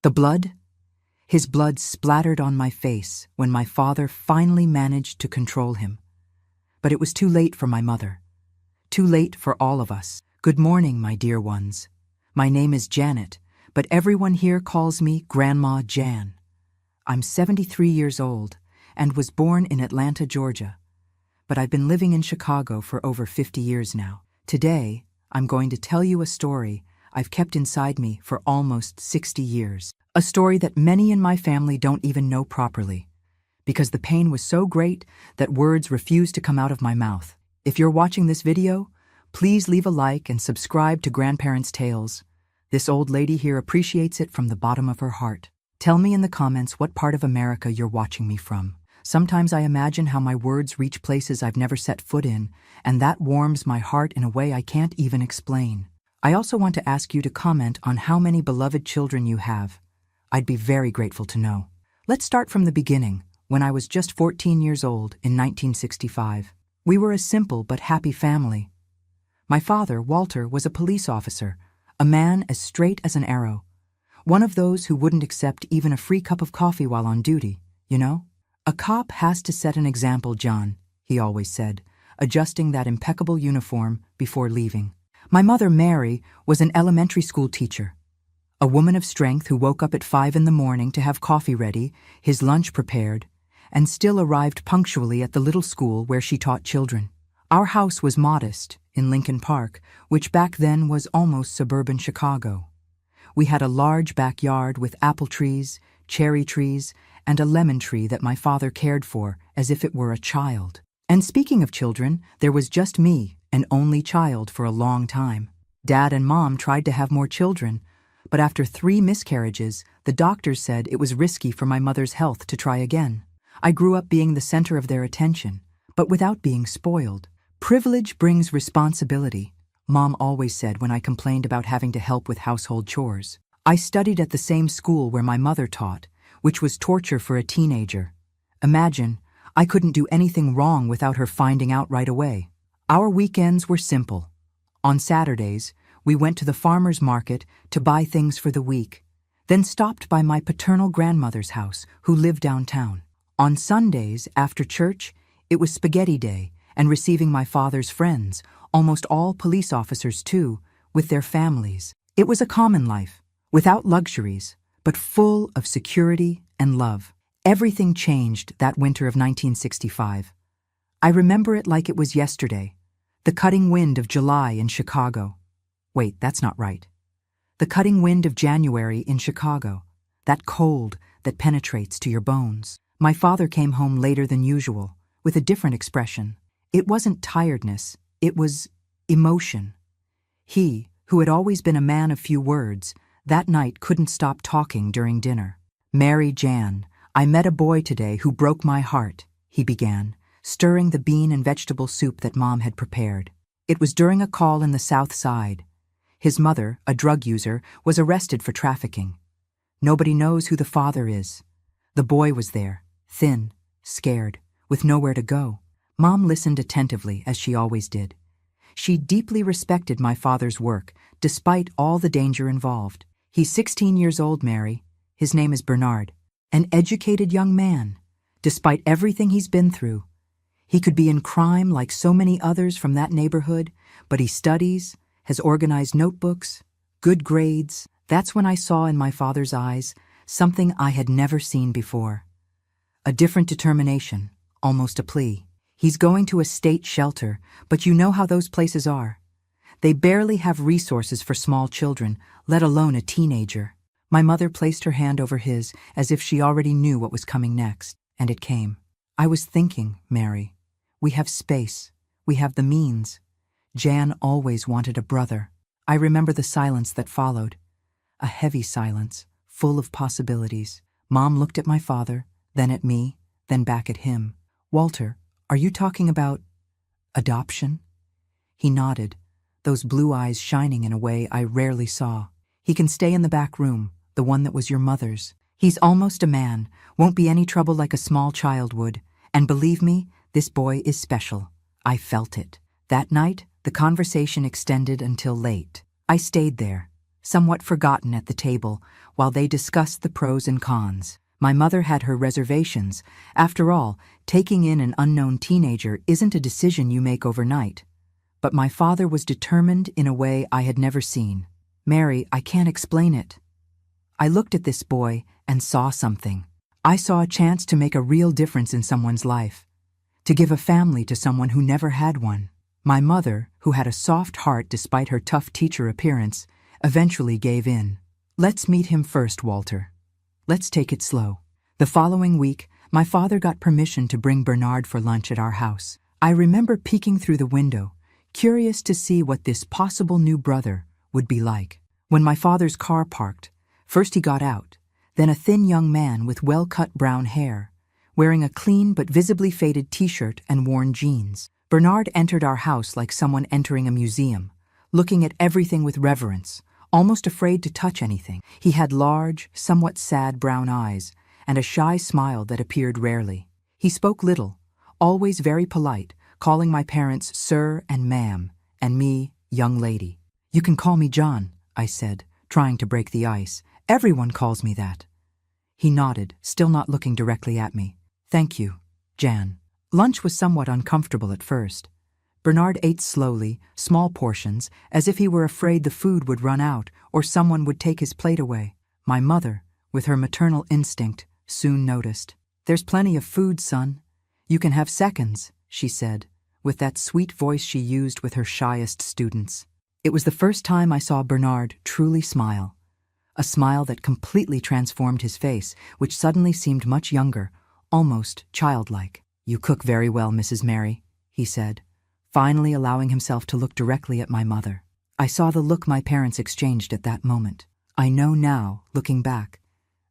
The blood? His blood splattered on my face when my father finally managed to control him. But it was too late for my mother. Too late for all of us. Good morning, my dear ones. My name is Janet, but everyone here calls me Grandma Jan. I'm 73 years old and was born in Atlanta, Georgia. But I've been living in Chicago for over 50 years now. Today, I'm going to tell you a story I've kept inside me for almost 60 years. A story that many in my family don't even know properly, because the pain was so great that words refused to come out of my mouth. If you're watching this video, please leave a like and subscribe to Grandparents' Tales. This old lady here appreciates it from the bottom of her heart. Tell me in the comments what part of America you're watching me from. Sometimes I imagine how my words reach places I've never set foot in, and that warms my heart in a way I can't even explain. I also want to ask you to comment on how many beloved children you have. I'd be very grateful to know. Let's start from the beginning, when I was just 14 years old in 1965. We were a simple but happy family. My father, Walter, was a police officer, a man as straight as an arrow. One of those who wouldn't accept even a free cup of coffee while on duty, you know? A cop has to set an example, John, he always said, adjusting that impeccable uniform before leaving. My mother, Mary, was an elementary school teacher. A woman of strength who woke up at 5 in the morning to have coffee ready, his lunch prepared, and still arrived punctually at the little school where she taught children. Our house was modest, in Lincoln Park, which back then was almost suburban Chicago. We had a large backyard with apple trees, cherry trees, and a lemon tree that my father cared for as if it were a child. And speaking of children, there was just me, an only child for a long time. Dad and Mom tried to have more children, but after 3 miscarriages, the doctors said it was risky for my mother's health to try again. I grew up being the center of their attention, but without being spoiled. Privilege brings responsibility, Mom always said when I complained about having to help with household chores. I studied at the same school where my mother taught, which was torture for a teenager. Imagine, I couldn't do anything wrong without her finding out right away. Our weekends were simple. On Saturdays, we went to the farmer's market to buy things for the week, then stopped by my paternal grandmother's house, who lived downtown. On Sundays, after church, it was spaghetti day and receiving my father's friends, almost all police officers too, with their families. It was a common life, without luxuries, but full of security and love. Everything changed that winter of 1965. I remember it like it was yesterday. The cutting wind of July in Chicago. Wait, that's not right. The cutting wind of January in Chicago. That cold that penetrates to your bones. My father came home later than usual, with a different expression. It wasn't tiredness, it was emotion. He, who had always been a man of few words, that night couldn't stop talking during dinner. "Mary Jan, I met a boy today who broke my heart," he began, stirring the bean and vegetable soup that Mom had prepared. It was during a call in the South Side. His mother, a drug user, was arrested for trafficking. Nobody knows who the father is. The boy was there, thin, scared, with nowhere to go. Mom listened attentively, as she always did. She deeply respected my father's work, despite all the danger involved. "He's 16 years old, Mary. His name is Bernard. An educated young man, despite everything he's been through. He could be in crime like so many others from that neighborhood, but he studies, has organized notebooks, good grades." That's when I saw in my father's eyes something I had never seen before. A different determination, almost a plea. "He's going to a state shelter, but you know how those places are. They barely have resources for small children, let alone a teenager." My mother placed her hand over his as if she already knew what was coming next, and it came. "I was thinking, Mary, we have space, we have the means. Jan always wanted a brother." I remember the silence that followed. A heavy silence, full of possibilities. Mom looked at my father, then at me, then back at him. "Walter, are you talking about adoption?" He nodded, those blue eyes shining in a way I rarely saw. "He can stay in the back room, the one that was your mother's. He's almost a man, won't be any trouble like a small child would. And believe me, this boy is special. I felt it." That night, the conversation extended until late. I stayed there, somewhat forgotten at the table while they discussed the pros and cons. My mother had her reservations. After all, taking in an unknown teenager isn't a decision you make overnight. But my father was determined in a way I had never seen. Mary, I can't explain it. I looked at this boy and saw something. I saw a chance to make a real difference in someone's life, to give a family to someone who never had one. My mother, who had a soft heart despite her tough teacher appearance, eventually gave in. Let's meet him first, Walter. Let's take it slow. The following week, my father got permission to bring Bernard for lunch at our house. I remember peeking through the window, curious to see what this possible new brother would be like. When my father's car parked, first he got out, then a thin young man with well-cut brown hair, wearing a clean but visibly faded t-shirt and worn jeans. Bernard entered our house like someone entering a museum, looking at everything with reverence, almost afraid to touch anything. He had large, somewhat sad brown eyes and a shy smile that appeared rarely. He spoke little, always very polite, calling my parents sir and ma'am, and me, young lady. You can call me John, I said, trying to break the ice. Everyone calls me that. He nodded, still not looking directly at me. Thank you, Jan. Lunch was somewhat uncomfortable at first. Bernard ate slowly, small portions, as if he were afraid the food would run out or someone would take his plate away. My mother, with her maternal instinct, soon noticed. There's plenty of food, son. You can have seconds, she said, with that sweet voice she used with her shyest students. It was the first time I saw Bernard truly smile. A smile that completely transformed his face, which suddenly seemed much younger, almost childlike. You cook very well, Mrs. Mary, he said, finally allowing himself to look directly at my mother. I saw the look my parents exchanged at that moment. I know now, looking back,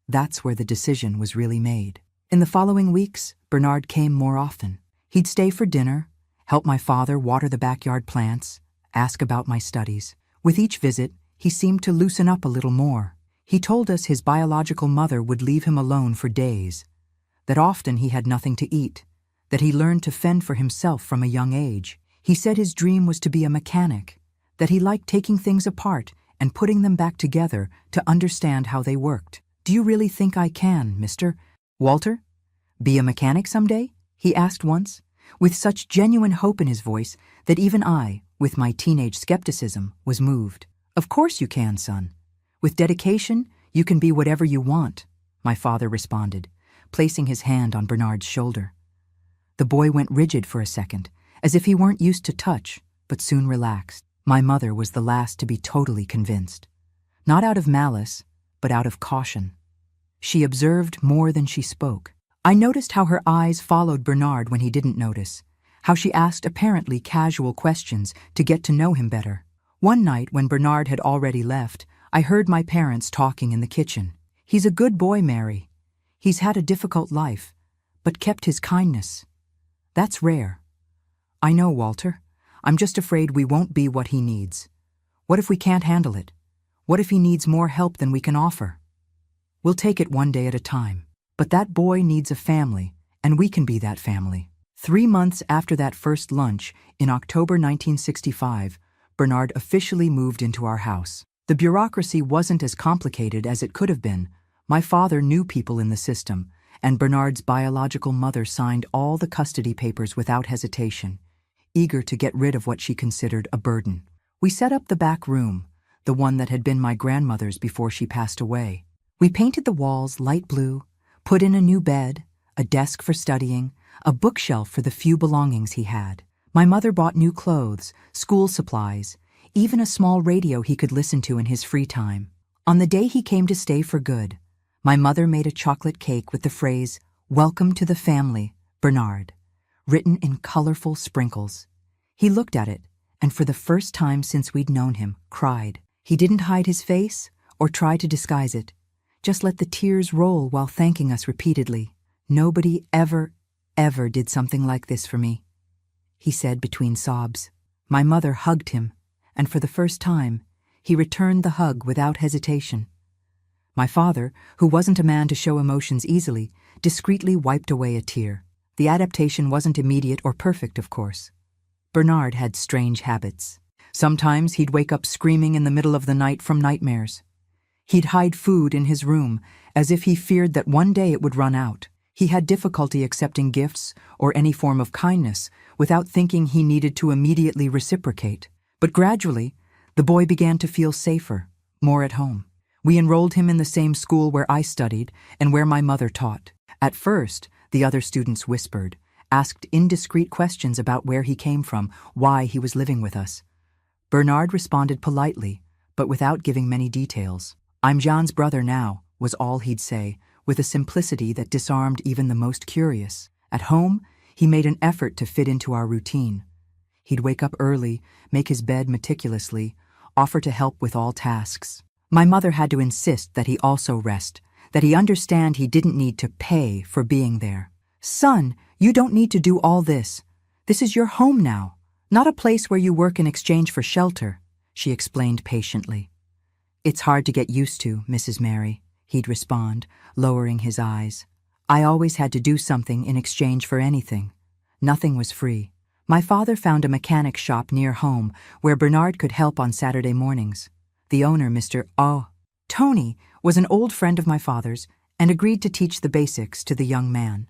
that's where the decision was really made. In the following weeks, Bernard came more often. He'd stay for dinner, help my father water the backyard plants, ask about my studies. With each visit, he seemed to loosen up a little more. He told us his biological mother would leave him alone for days, that often he had nothing to eat, that he learned to fend for himself from a young age. He said his dream was to be a mechanic, that he liked taking things apart and putting them back together to understand how they worked. Do you really think I can, Mr. Walter? Be a mechanic someday? He asked once, with such genuine hope in his voice that even I, with my teenage skepticism, was moved. Of course you can, son. With dedication, you can be whatever you want, my father responded, placing his hand on Bernard's shoulder. The boy went rigid for a second, as if he weren't used to touch, but soon relaxed. My mother was the last to be totally convinced. Not out of malice, but out of caution. She observed more than she spoke. I noticed how her eyes followed Bernard when he didn't notice, how she asked apparently casual questions to get to know him better. One night when Bernard had already left, I heard my parents talking in the kitchen. He's a good boy, Mary. He's had a difficult life, but kept his kindness. That's rare. I know, Walter. I'm just afraid we won't be what he needs. What if we can't handle it? What if he needs more help than we can offer? We'll take it one day at a time. But that boy needs a family, and we can be that family. 3 months after that first lunch, in October 1965, Bernard officially moved into our house. The bureaucracy wasn't as complicated as it could have been. My father knew people in the system, and Bernard's biological mother signed all the custody papers without hesitation, eager to get rid of what she considered a burden. We set up the back room, the one that had been my grandmother's before she passed away. We painted the walls light blue, put in a new bed, a desk for studying, a bookshelf for the few belongings he had. My mother bought new clothes, school supplies, even a small radio he could listen to in his free time. On the day he came to stay for good, my mother made a chocolate cake with the phrase, "Welcome to the family, Bernard," written in colorful sprinkles. He looked at it, and for the first time since we'd known him, cried. He didn't hide his face or try to disguise it, just let the tears roll while thanking us repeatedly. Nobody ever did something like this for me, he said between sobs. My mother hugged him, and for the first time, he returned the hug without hesitation. My father, who wasn't a man to show emotions easily, discreetly wiped away a tear. The adaptation wasn't immediate or perfect, of course. Bernard had strange habits. Sometimes he'd wake up screaming in the middle of the night from nightmares. He'd hide food in his room, as if he feared that one day it would run out. He had difficulty accepting gifts or any form of kindness without thinking he needed to immediately reciprocate. But gradually, the boy began to feel safer, more at home. We enrolled him in the same school where I studied and where my mother taught. At first, the other students whispered, asked indiscreet questions about where he came from, why he was living with us. Bernard responded politely, but without giving many details. "I'm Jean's brother now," was all he'd say, with a simplicity that disarmed even the most curious. At home, he made an effort to fit into our routine. He'd wake up early, make his bed meticulously, offer to help with all tasks. My mother had to insist that he also rest, that he understand he didn't need to pay for being there. "Son, you don't need to do all this. This is your home now, not a place where you work in exchange for shelter," she explained patiently. "It's hard to get used to, Mrs. Mary," he'd respond, lowering his eyes. "I always had to do something in exchange for anything. Nothing was free." My father found a mechanic shop near home where Bernard could help on Saturday mornings. The owner, Mr. Tony, was an old friend of my father's and agreed to teach the basics to the young man.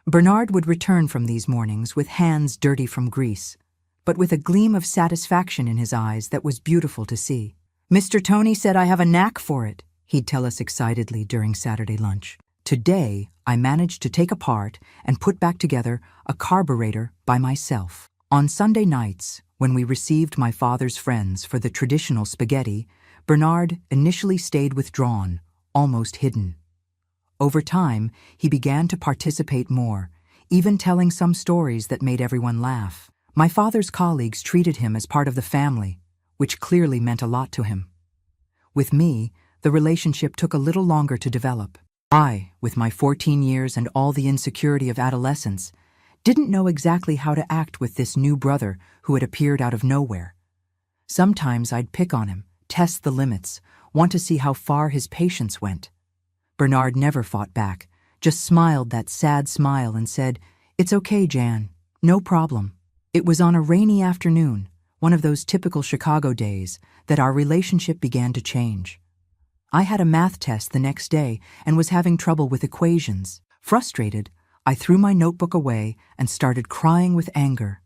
Bernard would return from these mornings with hands dirty from grease, but with a gleam of satisfaction in his eyes that was beautiful to see. "Mr. Tony said I have a knack for it," he'd tell us excitedly during Saturday lunch. "Today, I managed to take apart and put back together a carburetor by myself." On Sunday nights, when we received my father's friends for the traditional spaghetti, Bernard initially stayed withdrawn, almost hidden. Over time, he began to participate more, even telling some stories that made everyone laugh. My father's colleagues treated him as part of the family, which clearly meant a lot to him. With me, the relationship took a little longer to develop. I, with my 14 years and all the insecurity of adolescence, didn't know exactly how to act with this new brother who had appeared out of nowhere. Sometimes I'd pick on him, test the limits, want to see how far his patience went. Bernard never fought back, just smiled that sad smile and said, "It's okay, Jan, no problem." It was on a rainy afternoon, one of those typical Chicago days, that our relationship began to change. I had a math test the next day and was having trouble with equations. Frustrated, I threw my notebook away and started crying with anger.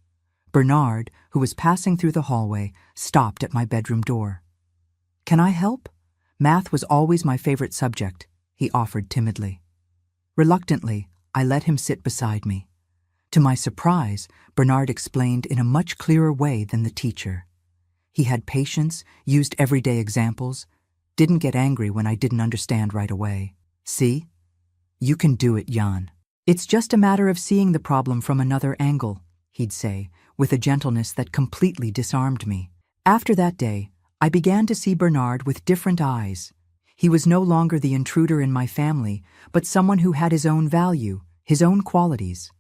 Bernard, who was passing through the hallway, stopped at my bedroom door. "Can I help? Math was always my favorite subject," he offered timidly. Reluctantly, I let him sit beside me. To my surprise, Bernard explained in a much clearer way than the teacher. He had patience, used everyday examples, didn't get angry when I didn't understand right away. "See? You can do it, Jan. It's just a matter of seeing the problem from another angle," he'd say, with a gentleness that completely disarmed me. After that day, I began to see Bernard with different eyes. He was no longer the intruder in my family, but someone who had his own value, his own qualities.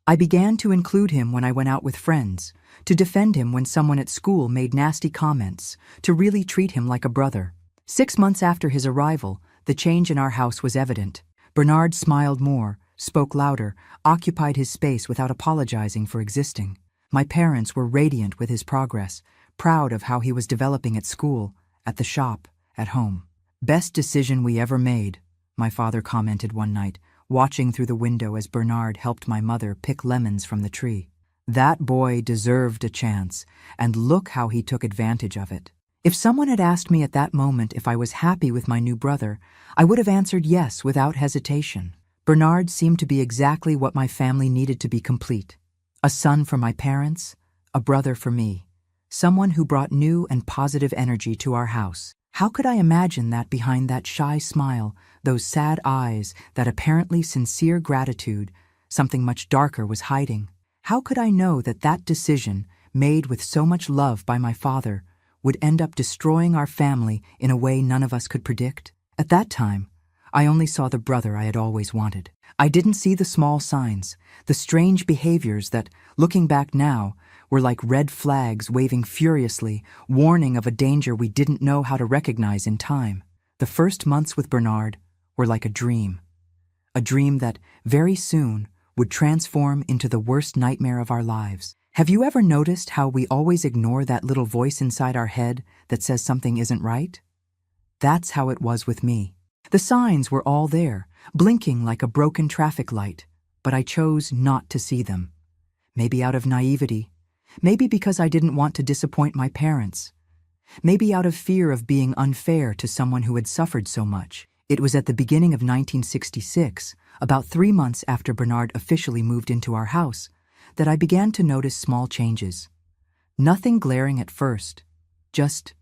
I began to include him when I went out with friends, to defend him when someone at school made nasty comments, to really treat him like a brother. 6 months after his arrival, the change in our house was evident. Bernard smiled more, spoke louder, occupied his space without apologizing for existing. My parents were radiant with his progress, proud of how he was developing at school, at the shop, at home. "Best decision we ever made," my father commented one night, watching through the window as Bernard helped my mother pick lemons from the tree. "That boy deserved a chance, and look how he took advantage of it." If someone had asked me at that moment if I was happy with my new brother, I would have answered yes without hesitation. Bernard seemed to be exactly what my family needed to be complete. A son for my parents, a brother for me, someone who brought new and positive energy to our house. How could I imagine that behind that shy smile, those sad eyes, that apparently sincere gratitude, something much darker was hiding? How could I know that that decision, made with so much love by my father, would end up destroying our family in a way none of us could predict? At that time, I only saw the brother I had always wanted. I didn't see the small signs, the strange behaviors that, looking back now, were like red flags waving furiously, warning of a danger we didn't know how to recognize in time. The first months with Bernard were like a dream that very soon would transform into the worst nightmare of our lives. Have you ever noticed how we always ignore that little voice inside our head that says something isn't right? That's how it was with me. The signs were all there, blinking like a broken traffic light, but I chose not to see them. Maybe out of naivety, maybe because I didn't want to disappoint my parents, maybe out of fear of being unfair to someone who had suffered so much. It was at the beginning of 1966, about 3 months after Bernard officially moved into our house, that I began to notice small changes. Nothing glaring at first, just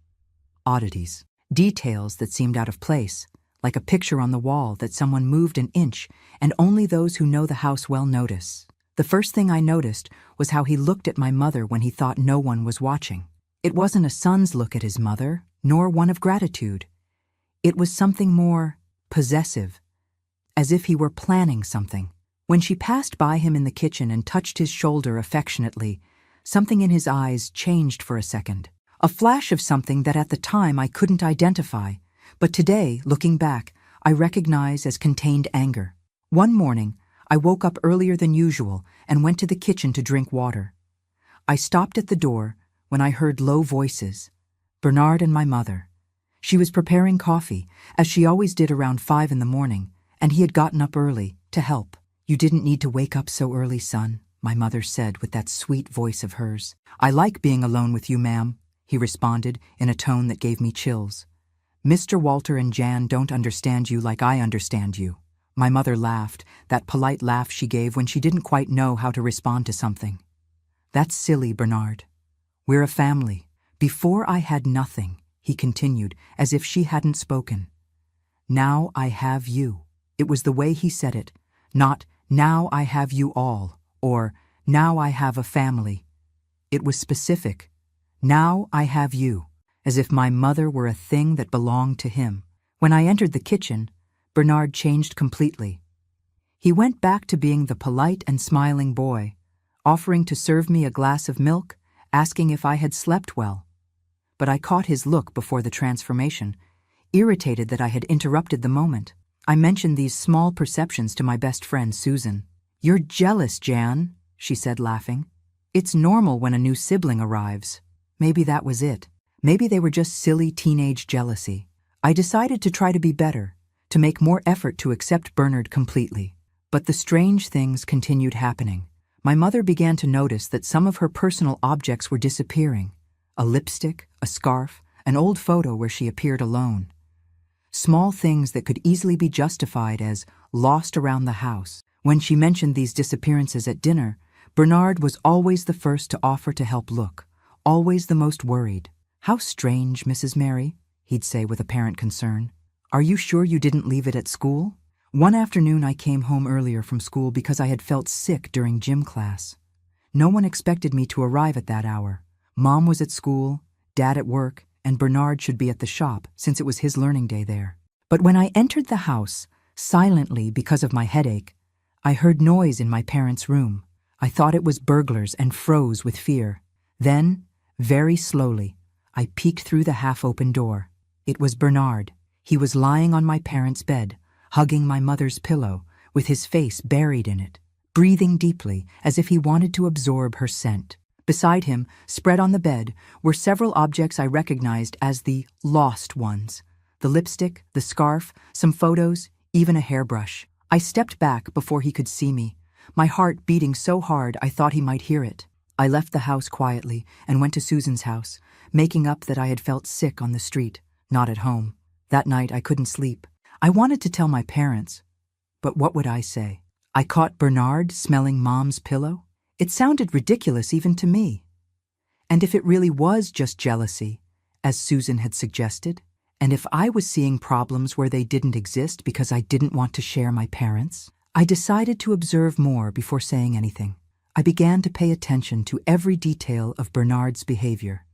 oddities. Details that seemed out of place, like a picture on the wall that someone moved an inch and only those who know the house well notice. The first thing I noticed was how he looked at my mother when he thought no one was watching. It wasn't a son's look at his mother, nor one of gratitude. It was something more possessive, as if he were planning something. When she passed by him in the kitchen and touched his shoulder affectionately, something in his eyes changed for a second. A flash of something that at the time I couldn't identify, but today, looking back, I recognize as contained anger. One morning, I woke up earlier than usual and went to the kitchen to drink water. I stopped at the door when I heard low voices, Bernard and my mother. She was preparing coffee, as she always did around 5 in the morning, and he had gotten up early to help. "You didn't need to wake up so early, son," my mother said with that sweet voice of hers. "I like being alone with you, ma'am," he responded in a tone that gave me chills. "Mr. Walter and Jan don't understand you like I understand you." My mother laughed, that polite laugh she gave when she didn't quite know how to respond to something. "That's silly, Bernard. We're a family. Before I had nothing," he continued, as if she hadn't spoken. "Now I have you." It was the way he said it, not "now I have you all," or "now I have a family." It was specific. "Now I have you," as if my mother were a thing that belonged to him. When I entered the kitchen, Bernard changed completely. He went back to being the polite and smiling boy, offering to serve me a glass of milk, asking if I had slept well. But I caught his look before the transformation, irritated that I had interrupted the moment. I mentioned these small perceptions to my best friend, Susan. "You're jealous, Jan," she said, laughing. "It's normal when a new sibling arrives." Maybe that was it. Maybe they were just silly teenage jealousy. I decided to try to be better, to make more effort to accept Bernard completely. But the strange things continued happening. My mother began to notice that some of her personal objects were disappearing. A lipstick, a scarf, an old photo where she appeared alone. Small things that could easily be justified as lost around the house. When she mentioned these disappearances at dinner, Bernard was always the first to offer to help look, always the most worried. "How strange, Mrs. Mary," he'd say with apparent concern. "Are you sure you didn't leave it at school?" One afternoon I came home earlier from school because I had felt sick during gym class. No one expected me to arrive at that hour. Mom was at school, Dad at work, and Bernard should be at the shop since it was his learning day there. But when I entered the house, silently because of my headache, I heard noise in my parents' room. I thought it was burglars and froze with fear. Then, very slowly, I peeked through the half-open door. It was Bernard. He was lying on my parents' bed, hugging my mother's pillow, with his face buried in it, breathing deeply as if he wanted to absorb her scent. Beside him, spread on the bed, were several objects I recognized as the lost ones. The lipstick, the scarf, some photos, even a hairbrush. I stepped back before he could see me, my heart beating so hard I thought he might hear it. I left the house quietly and went to Susan's house, making up that I had felt sick on the street, not at home. That night I couldn't sleep. I wanted to tell my parents, but what would I say? I caught Bernard smelling Mom's pillow? It sounded ridiculous even to me. And if it really was just jealousy, as Susan had suggested, and if I was seeing problems where they didn't exist because I didn't want to share my parents, I decided to observe more before saying anything. I began to pay attention to every detail of Bernard's behavior,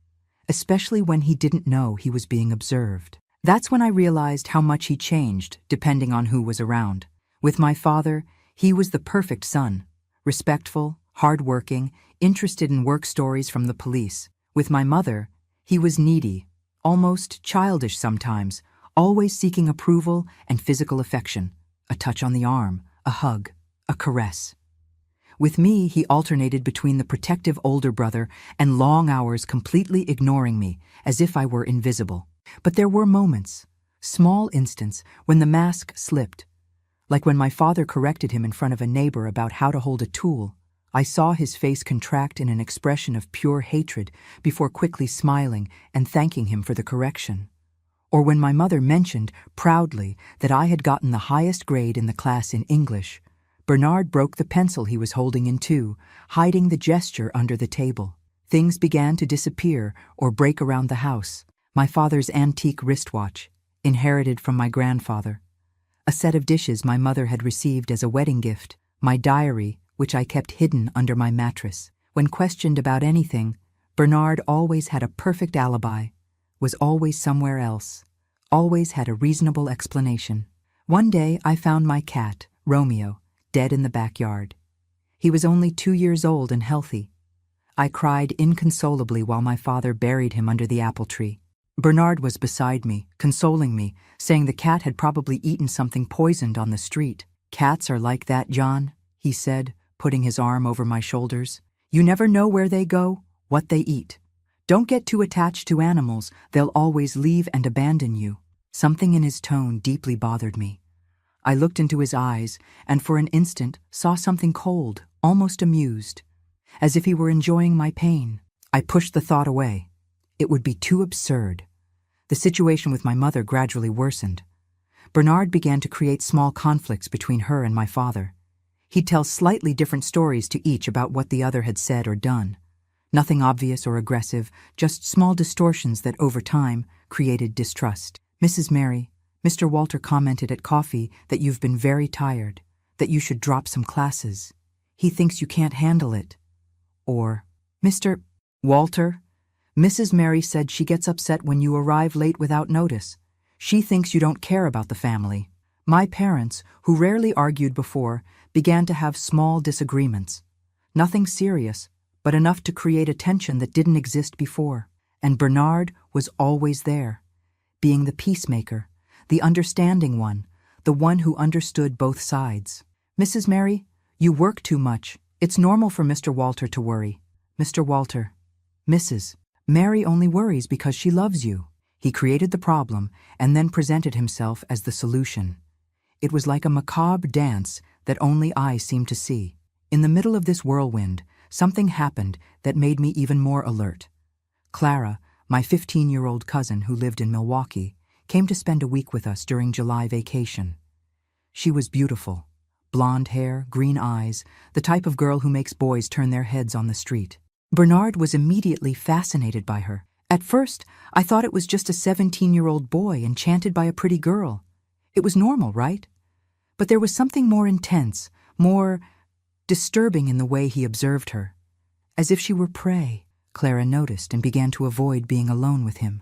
especially when he didn't know he was being observed. That's when I realized how much he changed depending on who was around. With my father, he was the perfect son, respectful, hard-working, interested in work stories from the police. With my mother, he was needy, almost childish sometimes, always seeking approval and physical affection, a touch on the arm, a hug, a caress. With me, he alternated between the protective older brother and long hours completely ignoring me, as if I were invisible. But there were moments, small instants, when the mask slipped. Like when my father corrected him in front of a neighbor about how to hold a tool. I saw his face contract in an expression of pure hatred before quickly smiling and thanking him for the correction. Or when my mother mentioned, proudly, that I had gotten the highest grade in the class in English, Bernard broke the pencil he was holding in two, hiding the gesture under the table. Things began to disappear or break around the house. My father's antique wristwatch, inherited from my grandfather. A set of dishes my mother had received as a wedding gift. My diary, which I kept hidden under my mattress. When questioned about anything, Bernard always had a perfect alibi, was always somewhere else, always had a reasonable explanation. One day I found my cat, Romeo, dead in the backyard. He was only 2 years old and healthy. I cried inconsolably while my father buried him under the apple tree. Bernard was beside me, consoling me, saying the cat had probably eaten something poisoned on the street. "Cats are like that, John," he said, putting his arm over my shoulders. "You never know where they go, what they eat. Don't get too attached to animals, they'll always leave and abandon you." Something in his tone deeply bothered me. I looked into his eyes and for an instant saw something cold, almost amused, as if he were enjoying my pain. I pushed the thought away. It would be too absurd. The situation with my mother gradually worsened. Bernard began to create small conflicts between her and my father. He'd tell slightly different stories to each about what the other had said or done. Nothing obvious or aggressive, just small distortions that over time created distrust. "Mrs. Mary, Mr. Walter commented at coffee that you've been very tired, that you should drop some classes. He thinks you can't handle it." Or, "Mr. Walter, Mrs. Mary said she gets upset when you arrive late without notice. She thinks you don't care about the family." My parents, who rarely argued before, began to have small disagreements. Nothing serious, but enough to create a tension that didn't exist before. And Bernard was always there, being the peacemaker, the understanding one, the one who understood both sides. "Mrs. Mary, you work too much. It's normal for Mr. Walter to worry." "Mr. Walter, Mrs. Mary only worries because she loves you." He created the problem and then presented himself as the solution. It was like a macabre dance that only I seemed to see. In the middle of this whirlwind, something happened that made me even more alert. Clara, my 15-year-old cousin who lived in Milwaukee, came to spend a week with us during July vacation. She was beautiful. Blonde hair, green eyes, the type of girl who makes boys turn their heads on the street. Bernard was immediately fascinated by her. At first, I thought it was just a 17-year-old boy enchanted by a pretty girl. It was normal, right? But there was something more intense, more disturbing in the way he observed her. As if she were prey, Clara noticed and began to avoid being alone with him.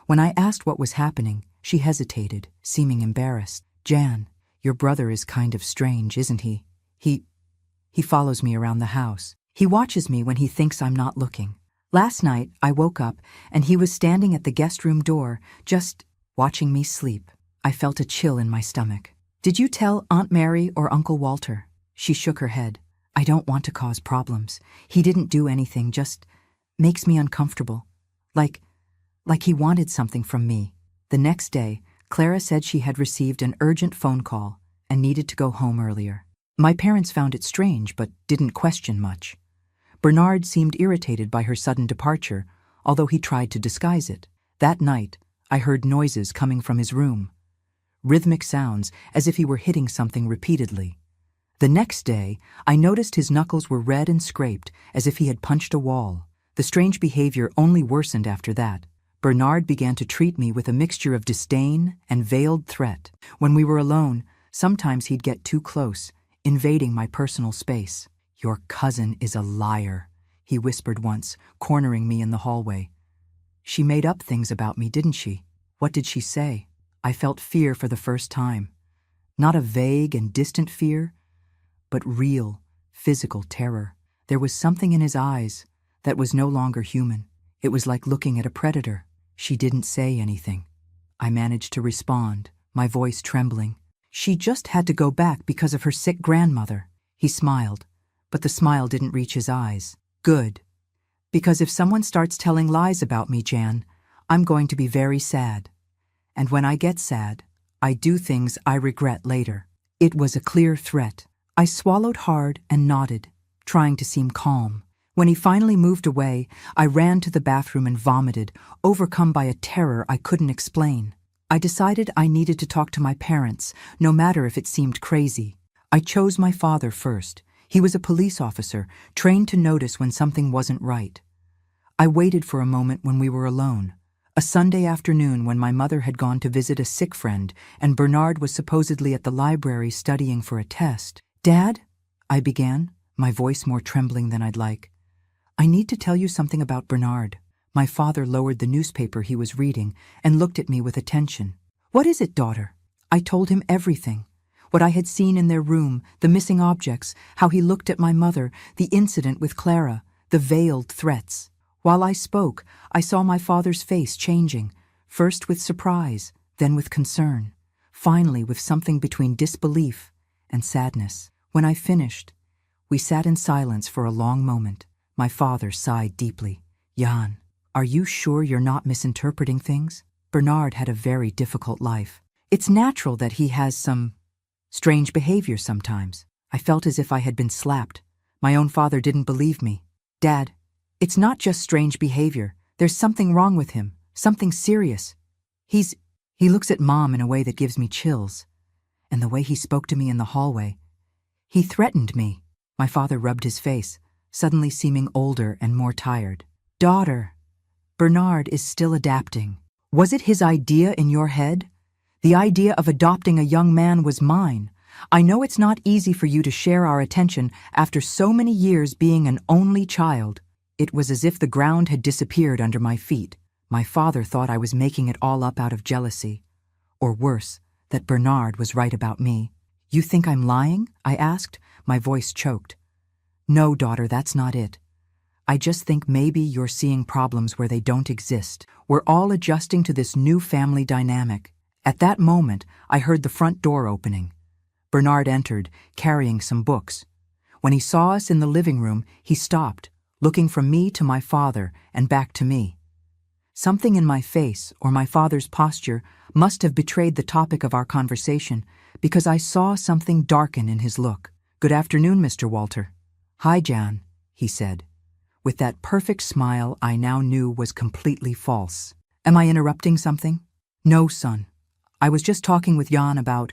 When I asked what was happening, she hesitated, seeming embarrassed. "Jan, your brother is kind of strange, isn't he? He follows me around the house. He watches me when he thinks I'm not looking. Last night, I woke up and he was standing at the guest room door, just watching me sleep. I felt a chill in my stomach. "Did you tell Aunt Mary or Uncle Walter?" She shook her head. "I don't want to cause problems. He didn't do anything, just makes me uncomfortable. Like he wanted something from me." The next day, Clara said she had received an urgent phone call and needed to go home earlier. My parents found it strange but didn't question much. Bernard seemed irritated by her sudden departure, although he tried to disguise it. That night, I heard noises coming from his room. Rhythmic sounds, as if he were hitting something repeatedly. The next day, I noticed his knuckles were red and scraped, as if he had punched a wall. The strange behavior only worsened after that. Bernard began to treat me with a mixture of disdain and veiled threat. When we were alone, sometimes he'd get too close, invading my personal space. "Your cousin is a liar," he whispered once, cornering me in the hallway. "She made up things about me, didn't she?" "What did she say?" I felt fear for the first time. Not a vague and distant fear, but real, physical terror. There was something in his eyes that was no longer human. It was like looking at a predator. "She didn't say anything." I managed to respond, my voice trembling. "She just had to go back because of her sick grandmother." He smiled. but the smile didn't reach his eyes. Good. Because if someone starts telling lies about me, Jan, I'm going to be very sad. And when I get sad, I do things I regret later. It was a clear threat. I swallowed hard and nodded, trying to seem calm. When he finally moved away, I ran to the bathroom and vomited, overcome by a terror I couldn't explain. I decided I needed to talk to my parents, no matter if it seemed crazy. I chose my father first. He was a police officer, trained to notice when something wasn't right. I waited for a moment when we were alone. A Sunday afternoon when my mother had gone to visit a sick friend and Bernard was supposedly at the library studying for a test. "Dad," I began, my voice more trembling than I'd like. "I need to tell you something about Bernard." My father lowered the newspaper he was reading and looked at me with attention. "What is it, daughter?" I told him everything. What I had seen in their room, the missing objects, how he looked at my mother, the incident with Clara, the veiled threats. While I spoke, I saw my father's face changing, first with surprise, then with concern, finally with something between disbelief and sadness. When I finished, we sat in silence for a long moment. My father sighed deeply. "Jan, are you sure you're not misinterpreting things? Bernard had a very difficult life. It's natural that he has some strange behavior sometimes." I felt as if I had been slapped. My own father didn't believe me. "Dad, it's not just strange behavior. There's something wrong with him, something serious. He looks at Mom in a way that gives me chills. And the way he spoke to me in the hallway. He threatened me." My father rubbed his face, suddenly seeming older and more tired. "Daughter, Bernard is still adapting. Was it his idea in your head? The idea of adopting a young man was mine. I know it's not easy for you to share our attention after so many years being an only child." It was as if the ground had disappeared under my feet. My father thought I was making it all up out of jealousy. Or worse, that Bernard was right about me. "You think I'm lying?" I asked, my voice choked. "No, daughter, that's not it. I just think maybe you're seeing problems where they don't exist. We're all adjusting to this new family dynamic." At that moment, I heard the front door opening. Bernard entered, carrying some books. When he saw us in the living room, he stopped, looking from me to my father and back to me. Something in my face or my father's posture must have betrayed the topic of our conversation, because I saw something darken in his look. "Good afternoon, Mr. Walter." "Hi, Jan," he said, with that perfect smile I now knew was completely false. "Am I interrupting something?" "No, son. I was just talking with Jan about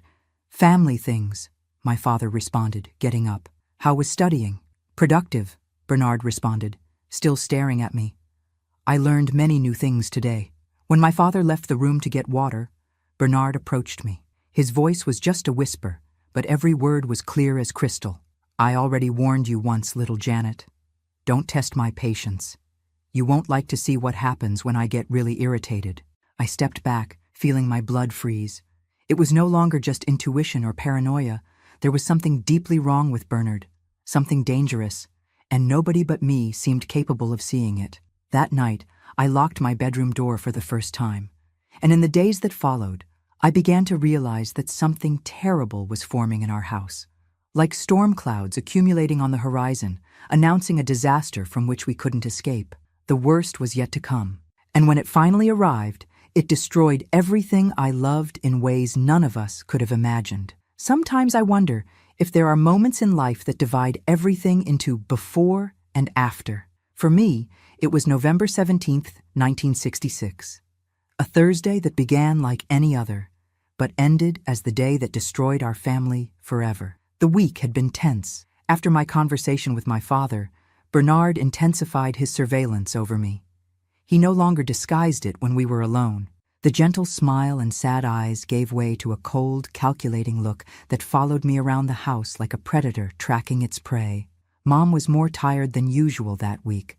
family things," my father responded, getting up. "How was studying?" "Productive," Bernard responded, still staring at me. "I learned many new things today." When my father left the room to get water, Bernard approached me. His voice was just a whisper, but every word was clear as crystal. "I already warned you once, little Janet. Don't test my patience. You won't like to see what happens when I get really irritated." I stepped back, feeling my blood freeze. It was no longer just intuition or paranoia. There was something deeply wrong with Bernard, something dangerous, and nobody but me seemed capable of seeing it. That night, I locked my bedroom door for the first time, and in the days that followed, I began to realize that something terrible was forming in our house. Like storm clouds accumulating on the horizon, announcing a disaster from which we couldn't escape. The worst was yet to come, and when it finally arrived, it destroyed everything I loved in ways none of us could have imagined. Sometimes I wonder if there are moments in life that divide everything into before and after. For me, it was November 17th, 1966. A Thursday that began like any other, but ended as the day that destroyed our family forever. The week had been tense. After my conversation with my father, Bernard intensified his surveillance over me. He no longer disguised it when we were alone. The gentle smile and sad eyes gave way to a cold, calculating look that followed me around the house like a predator tracking its prey. Mom was more tired than usual that week.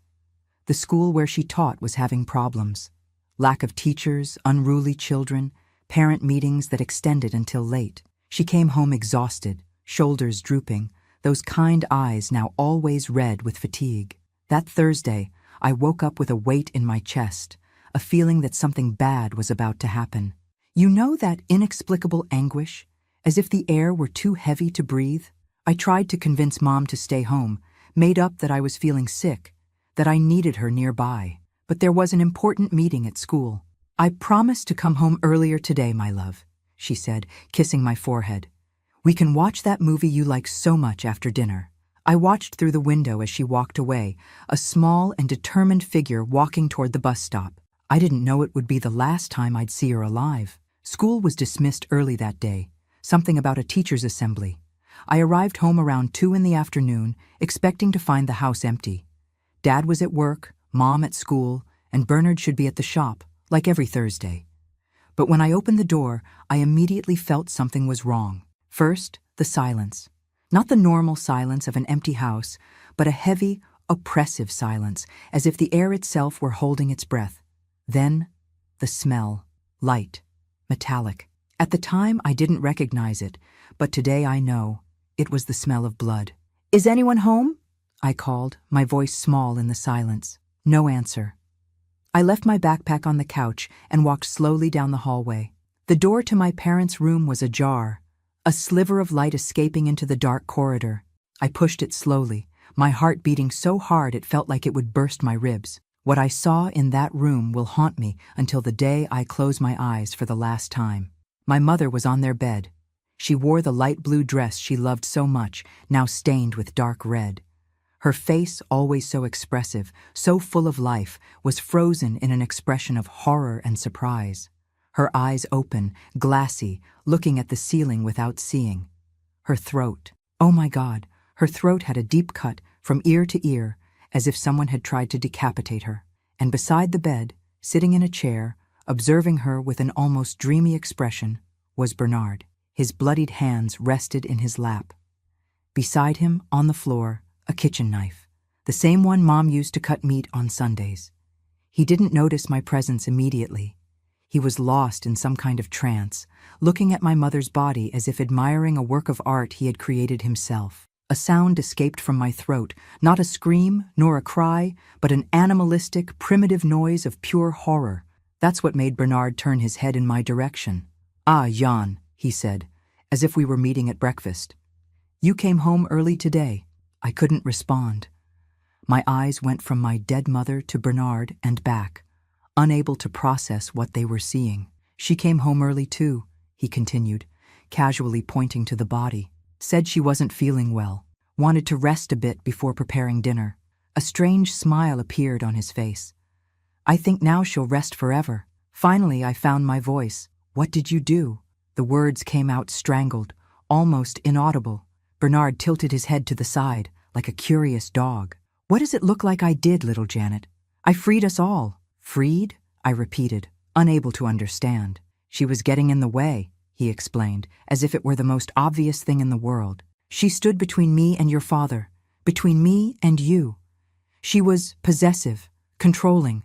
The school where she taught was having problems. Lack of teachers, unruly children, parent meetings that extended until late. She came home exhausted, shoulders drooping, those kind eyes now always red with fatigue. That Thursday, I woke up with a weight in my chest, a feeling that something bad was about to happen. You know that inexplicable anguish, as if the air were too heavy to breathe? I tried to convince Mom to stay home, made up that I was feeling sick, that I needed her nearby. But there was an important meeting at school. "I promised to come home earlier today, my love," she said, kissing my forehead. "We can watch that movie you like so much after dinner." I watched through the window as she walked away, a small and determined figure walking toward the bus stop. I didn't know it would be the last time I'd see her alive. School was dismissed early that day, something about a teacher's assembly. I arrived home around 2 in the afternoon, expecting to find the house empty. Dad was at work, Mom at school, and Bernard should be at the shop, like every Thursday. But when I opened the door, I immediately felt something was wrong. First, the silence. Not the normal silence of an empty house, but a heavy, oppressive silence, as if the air itself were holding its breath. Then, the smell. Light. Metallic. At the time, I didn't recognize it, but today I know. It was the smell of blood. "Is anyone home?" I called, my voice small in the silence. No answer. I left my backpack on the couch and walked slowly down the hallway. The door to my parents' room was ajar, a sliver of light escaping into the dark corridor. I pushed it slowly, my heart beating so hard it felt like it would burst my ribs. What I saw in that room will haunt me until the day I close my eyes for the last time. My mother was on their bed. She wore the light blue dress she loved so much, now stained with dark red. Her face, always so expressive, so full of life, was frozen in an expression of horror and surprise. Her eyes open, glassy, looking at the ceiling without seeing. Her throat. Oh my God, her throat had a deep cut from ear to ear, as if someone had tried to decapitate her. And beside the bed, sitting in a chair, observing her with an almost dreamy expression, was Bernard. His bloodied hands rested in his lap. Beside him, on the floor, a kitchen knife, the same one Mom used to cut meat on Sundays. He didn't notice my presence immediately. He was lost in some kind of trance, looking at my mother's body as if admiring a work of art he had created himself. A sound escaped from my throat, not a scream nor a cry, but an animalistic, primitive noise of pure horror. That's what made Bernard turn his head in my direction. "Ah, Jan," he said, as if we were meeting at breakfast. "You came home early today." I couldn't respond. My eyes went from my dead mother to Bernard and back, unable to process what they were seeing. "She came home early too," he continued, casually pointing to the body. "Said she wasn't feeling well, wanted to rest a bit before preparing dinner." A strange smile appeared on his face. "I think now she'll rest forever." Finally, I found my voice. "What did you do?" The words came out strangled, almost inaudible. Bernard tilted his head to the side, like a curious dog. "What does it look like I did, little Janet? I freed us all." "Freed?" I repeated, unable to understand. "She was getting in the way," he explained, as if it were the most obvious thing in the world. "She stood between me and your father, between me and you. She was possessive, controlling.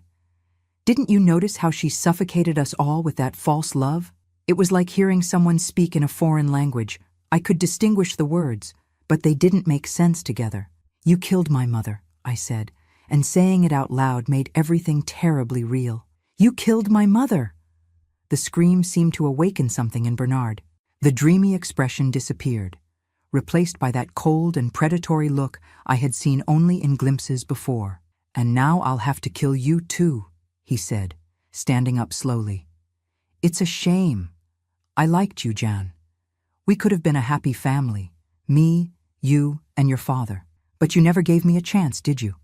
Didn't you notice how she suffocated us all with that false love? It was like hearing someone speak in a foreign language. I could distinguish the words, but they didn't make sense together. 'You killed my mother,' I said, and saying it out loud made everything terribly real. 'You killed my mother!' The scream seemed to awaken something in Bernard. The dreamy expression disappeared, replaced by that cold and predatory look I had seen only in glimpses before. "And now I'll have to kill you too," he said, standing up slowly. "It's a shame. I liked you, Jan. We could have been a happy family, me, you, and your father. But you never gave me a chance, did you?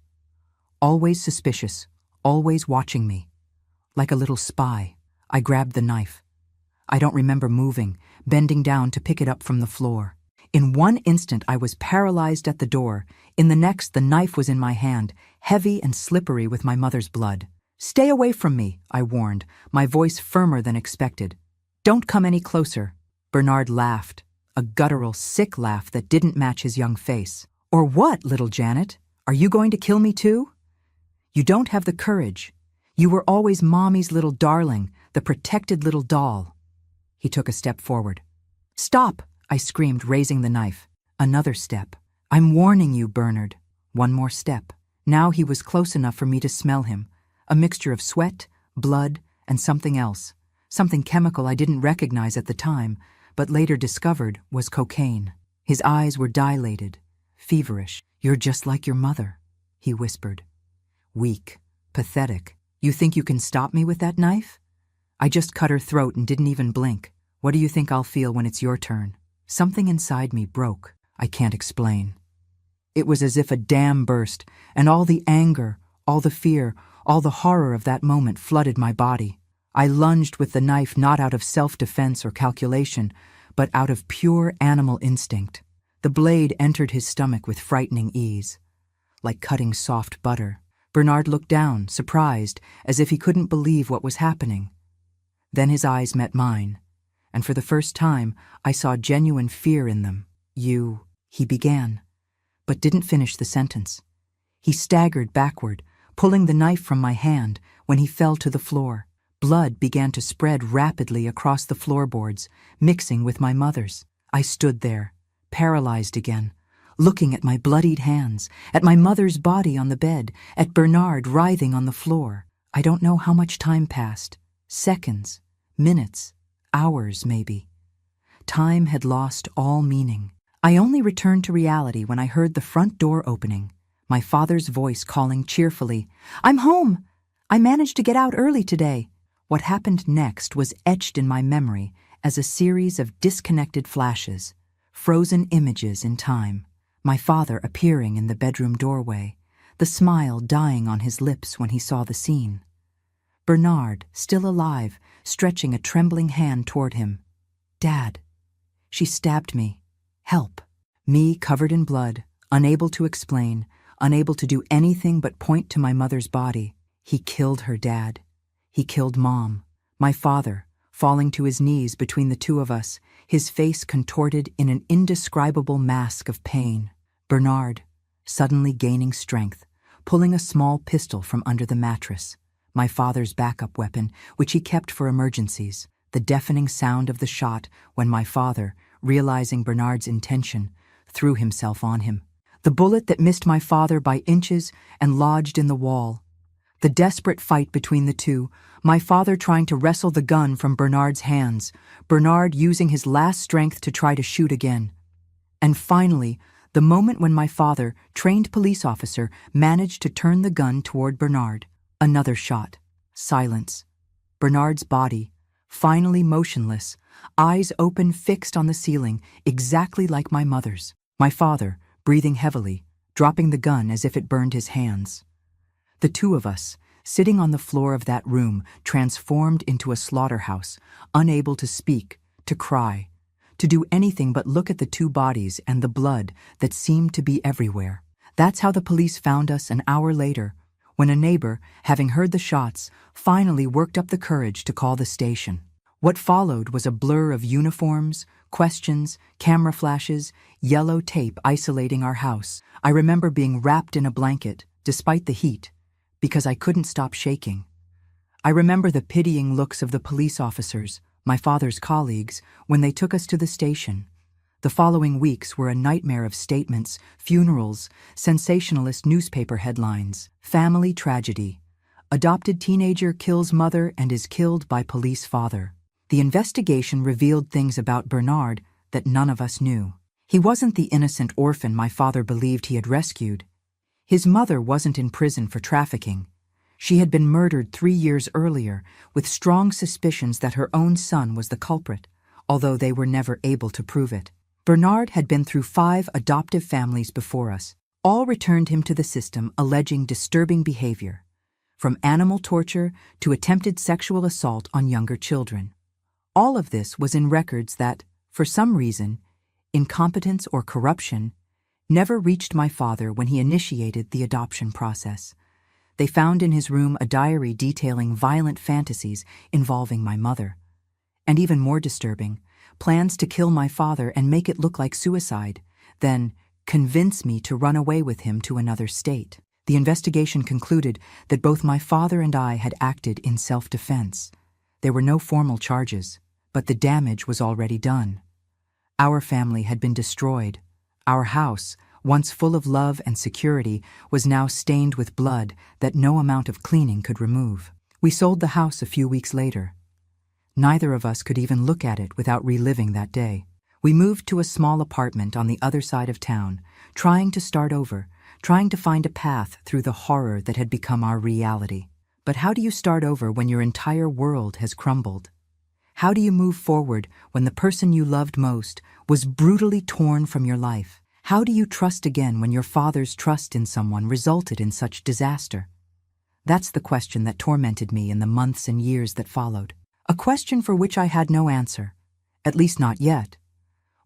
Always suspicious, always watching me. Like a little spy." I grabbed the knife. I don't remember moving, bending down to pick it up from the floor. In one instant I was paralyzed at the door. In the next the knife was in my hand, heavy and slippery with my mother's blood. "Stay away from me," I warned, my voice firmer than expected. "Don't come any closer." Bernard laughed, a guttural, sick laugh that didn't match his young face. "Or what, little Janet? Are you going to kill me too? You don't have the courage. You were always Mommy's little darling, the protected little doll." He took a step forward. "Stop!" I screamed, raising the knife. Another step. "I'm warning you, Bernard." One more step. Now he was close enough for me to smell him, a mixture of sweat, blood, and something else, something chemical I didn't recognize at the time, but later discovered was cocaine. His eyes were dilated, feverish. "You're just like your mother," he whispered. "Weak, pathetic. You think you can stop me with that knife? I just cut her throat and didn't even blink. What do you think I'll feel when it's your turn?" Something inside me broke. I can't explain. It was as if a dam burst, and all the anger, all the fear, all the horror of that moment flooded my body. I lunged with the knife not out of self-defense or calculation, but out of pure animal instinct. The blade entered his stomach with frightening ease, like cutting soft butter. Bernard looked down, surprised, as if he couldn't believe what was happening. Then his eyes met mine, and for the first time I saw genuine fear in them. "You," he began, but didn't finish the sentence. He staggered backward, pulling the knife from my hand when he fell to the floor. Blood began to spread rapidly across the floorboards, mixing with my mother's. I stood there, paralyzed again, looking at my bloodied hands, at my mother's body on the bed, at Bernard writhing on the floor. I don't know how much time passed. Seconds, minutes, hours maybe. Time had lost all meaning. I only returned to reality when I heard the front door opening, my father's voice calling cheerfully, "I'm home! I managed to get out early today." What happened next was etched in my memory as a series of disconnected flashes, frozen images in time. My father appearing in the bedroom doorway, the smile dying on his lips when he saw the scene. Bernard, still alive, stretching a trembling hand toward him. "Dad, she stabbed me. Help." Me covered in blood, unable to explain, unable to do anything but point to my mother's body. "He killed her, Dad. He killed Mom." My father, falling to his knees between the two of us, his face contorted in an indescribable mask of pain. Bernard, suddenly gaining strength, pulling a small pistol from under the mattress, my father's backup weapon, which he kept for emergencies. The deafening sound of the shot when my father, realizing Bernard's intention, threw himself on him. The bullet that missed my father by inches and lodged in the wall. The desperate fight between the two, my father trying to wrestle the gun from Bernard's hands, Bernard using his last strength to try to shoot again. And finally, the moment when my father, trained police officer, managed to turn the gun toward Bernard. Another shot. Silence. Bernard's body, finally motionless, eyes open fixed on the ceiling, exactly like my mother's. My father, breathing heavily, dropping the gun as if it burned his hands. The two of us, sitting on the floor of that room, transformed into a slaughterhouse, unable to speak, to cry, to do anything but look at the two bodies and the blood that seemed to be everywhere. That's how the police found us an hour later, when a neighbor, having heard the shots, finally worked up the courage to call the station. What followed was a blur of uniforms, questions, camera flashes, yellow tape isolating our house. I remember being wrapped in a blanket, despite the heat, because I couldn't stop shaking. I remember the pitying looks of the police officers, my father's colleagues, when they took us to the station. The following weeks were a nightmare of statements, funerals, sensationalist newspaper headlines, family tragedy. Adopted teenager kills mother and is killed by police father. The investigation revealed things about Bernard that none of us knew. He wasn't the innocent orphan my father believed he had rescued. His mother wasn't in prison for trafficking. She had been murdered 3 years earlier, with strong suspicions that her own son was the culprit, although they were never able to prove it. Bernard had been through 5 adoptive families before us. All returned him to the system alleging disturbing behavior, from animal torture to attempted sexual assault on younger children. All of this was in records that, for some reason, incompetence or corruption, never reached my father when he initiated the adoption process. They found in his room a diary detailing violent fantasies involving my mother. And even more disturbing, plans to kill my father and make it look like suicide, then convince me to run away with him to another state. The investigation concluded that both my father and I had acted in self-defense. There were no formal charges, but the damage was already done. Our family had been destroyed. Our house, once full of love and security, was now stained with blood that no amount of cleaning could remove. We sold the house a few weeks later. Neither of us could even look at it without reliving that day. We moved to a small apartment on the other side of town, trying to start over, trying to find a path through the horror that had become our reality. But how do you start over when your entire world has crumbled? How do you move forward when the person you loved most was brutally torn from your life? How do you trust again when your father's trust in someone resulted in such disaster? That's the question that tormented me in the months and years that followed. A question for which I had no answer, at least not yet.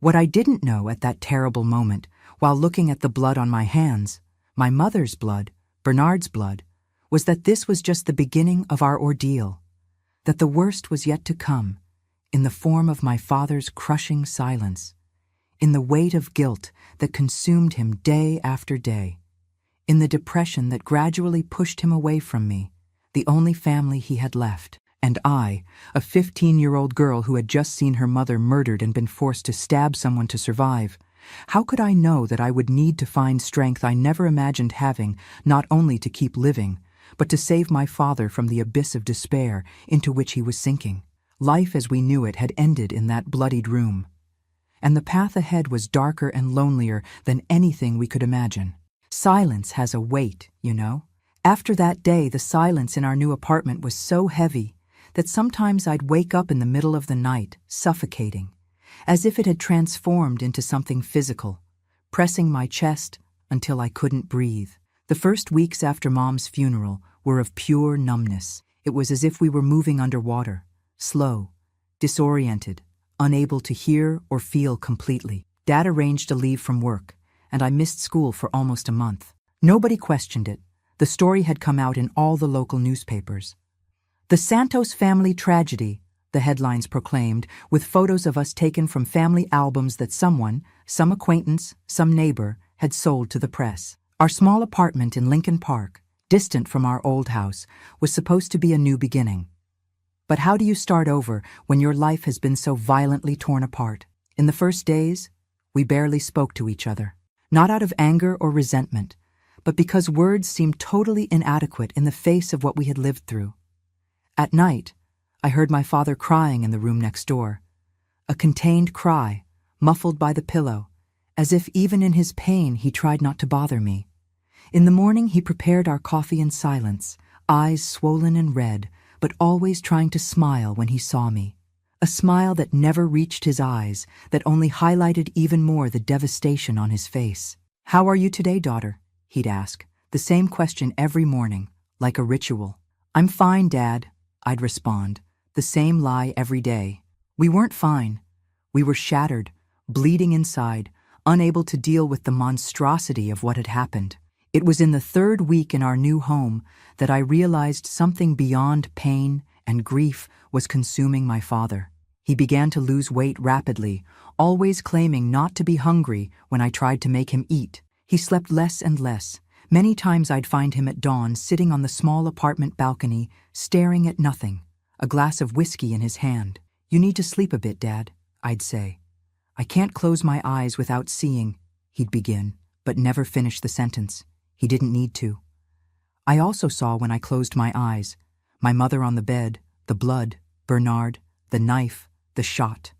What I didn't know at that terrible moment, while looking at the blood on my hands, my mother's blood, Bernard's blood, was that this was just the beginning of our ordeal, that the worst was yet to come, in the form of my father's crushing silence, in the weight of guilt that consumed him day after day, in the depression that gradually pushed him away from me, the only family he had left. And I, a 15-year-old girl who had just seen her mother murdered and been forced to stab someone to survive, how could I know that I would need to find strength I never imagined having, not only to keep living, but to save my father from the abyss of despair into which he was sinking? Life as we knew it had ended in that bloodied room, and the path ahead was darker and lonelier than anything we could imagine. Silence has a weight, you know. After that day, the silence in our new apartment was so heavy that sometimes I'd wake up in the middle of the night, suffocating, as if it had transformed into something physical, pressing my chest until I couldn't breathe. The first weeks after Mom's funeral were of pure numbness. It was as if we were moving underwater, slow, disoriented, unable to hear or feel completely. Dad arranged a leave from work, and I missed school for almost a month. Nobody questioned it. The story had come out in all the local newspapers. "The Santos family tragedy," the headlines proclaimed, with photos of us taken from family albums that someone, some acquaintance, some neighbor, had sold to the press. Our small apartment in Lincoln Park, distant from our old house, was supposed to be a new beginning. But how do you start over when your life has been so violently torn apart? In the first days, we barely spoke to each other. Not out of anger or resentment, but because words seemed totally inadequate in the face of what we had lived through. At night, I heard my father crying in the room next door. A contained cry, muffled by the pillow, as if even in his pain he tried not to bother me. In the morning he prepared our coffee in silence, eyes swollen and red, but always trying to smile when he saw me. A smile that never reached his eyes, that only highlighted even more the devastation on his face. "How are you today, daughter?" he'd ask, the same question every morning, like a ritual. "I'm fine, Dad," I'd respond, the same lie every day. We weren't fine. We were shattered, bleeding inside, unable to deal with the monstrosity of what had happened. It was in the third week in our new home that I realized something beyond pain and grief was consuming my father. He began to lose weight rapidly, always claiming not to be hungry when I tried to make him eat. He slept less and less. Many times I'd find him at dawn sitting on the small apartment balcony, staring at nothing, a glass of whiskey in his hand. "You need to sleep a bit, Dad," I'd say. "I can't close my eyes without seeing," he'd begin, but never finish the sentence. He didn't need to. I also saw when I closed my eyes, my mother on the bed, the blood, Bernard, the knife, the shot.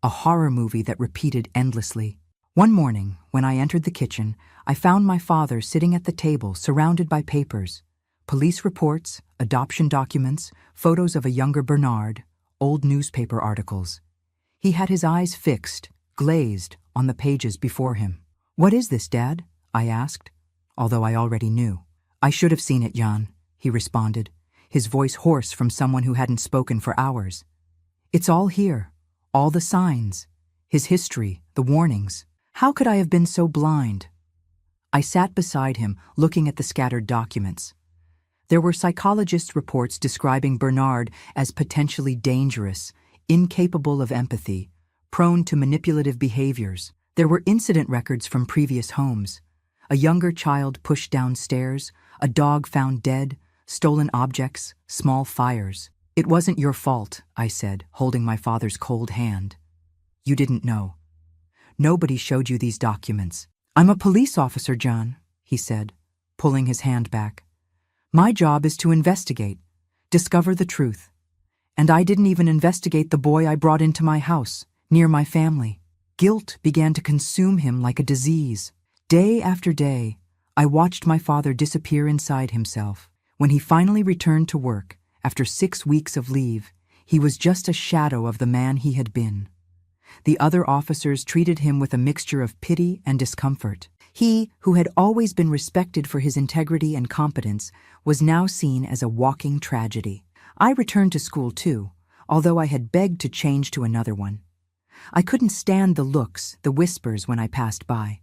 A horror movie that repeated endlessly. One morning, when I entered the kitchen, I found my father sitting at the table surrounded by papers, police reports, adoption documents, photos of a younger Bernard, old newspaper articles. He had his eyes fixed, glazed, on the pages before him. "What is this, Dad?" I asked, although I already knew. "I should have seen it, Jan," he responded, his voice hoarse from someone who hadn't spoken for hours. "It's all here, all the signs, his history, the warnings. How could I have been so blind?" I sat beside him, looking at the scattered documents. There were psychologists' reports describing Bernard as potentially dangerous, incapable of empathy, prone to manipulative behaviors. There were incident records from previous homes. A younger child pushed downstairs, a dog found dead, stolen objects, small fires. "It wasn't your fault," I said, holding my father's cold hand. "You didn't know. Nobody showed you these documents." "I'm a police officer, John," he said, pulling his hand back. "My job is to investigate, discover the truth. And I didn't even investigate the boy I brought into my house, near my family." Guilt began to consume him like a disease. Day after day, I watched my father disappear inside himself. When he finally returned to work, after 6 weeks of leave, he was just a shadow of the man he had been. The other officers treated him with a mixture of pity and discomfort. He, who had always been respected for his integrity and competence, was now seen as a walking tragedy. I returned to school too, although I had begged to change to another one. I couldn't stand the looks, the whispers when I passed by.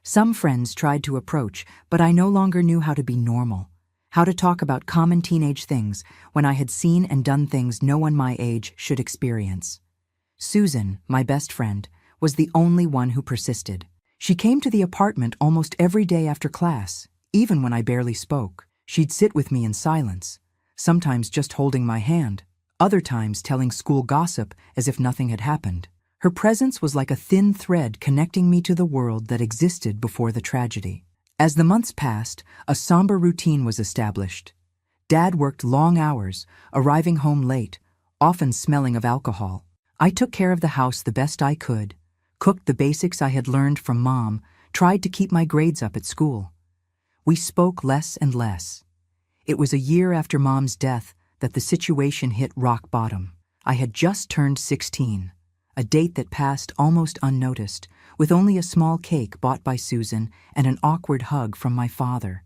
Some friends tried to approach, but I no longer knew how to be normal, how to talk about common teenage things when I had seen and done things no one my age should experience. Susan, my best friend, was the only one who persisted. She came to the apartment almost every day after class, even when I barely spoke. She'd sit with me in silence, sometimes just holding my hand, other times telling school gossip as if nothing had happened. Her presence was like a thin thread connecting me to the world that existed before the tragedy. As the months passed, a somber routine was established. Dad worked long hours, arriving home late, often smelling of alcohol. I took care of the house the best I could, cooked the basics I had learned from Mom, tried to keep my grades up at school. We spoke less and less. It was a year after Mom's death that the situation hit rock bottom. I had just turned 16, a date that passed almost unnoticed, with only a small cake bought by Susan and an awkward hug from my father.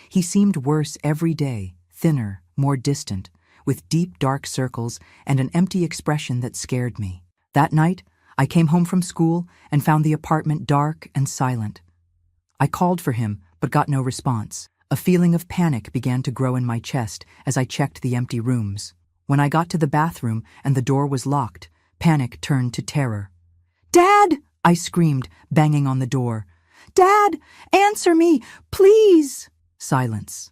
He seemed worse every day, thinner, more distant, with deep dark circles and an empty expression that scared me. That night, I came home from school and found the apartment dark and silent. I called for him, but got no response. A feeling of panic began to grow in my chest as I checked the empty rooms. When I got to the bathroom and the door was locked, panic turned to terror. "Dad!" I screamed, banging on the door. "Dad, answer me, please!" Silence.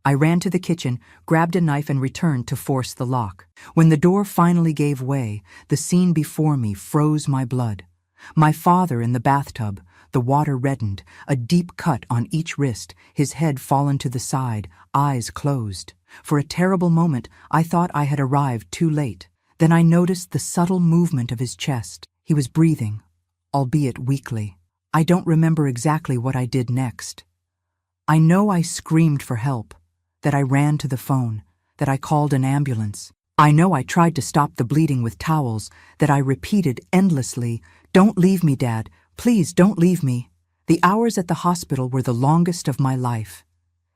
I ran to the kitchen, grabbed a knife and returned to force the lock. When the door finally gave way, the scene before me froze my blood. My father in the bathtub, the water reddened, a deep cut on each wrist, his head fallen to the side, eyes closed. For a terrible moment, I thought I had arrived too late. Then I noticed the subtle movement of his chest. He was breathing, albeit weakly. I don't remember exactly what I did next. I know I screamed for help, that I ran to the phone, that I called an ambulance. I know I tried to stop the bleeding with towels, that I repeated endlessly, "Don't leave me, Dad. Please don't leave me." The hours at the hospital were the longest of my life.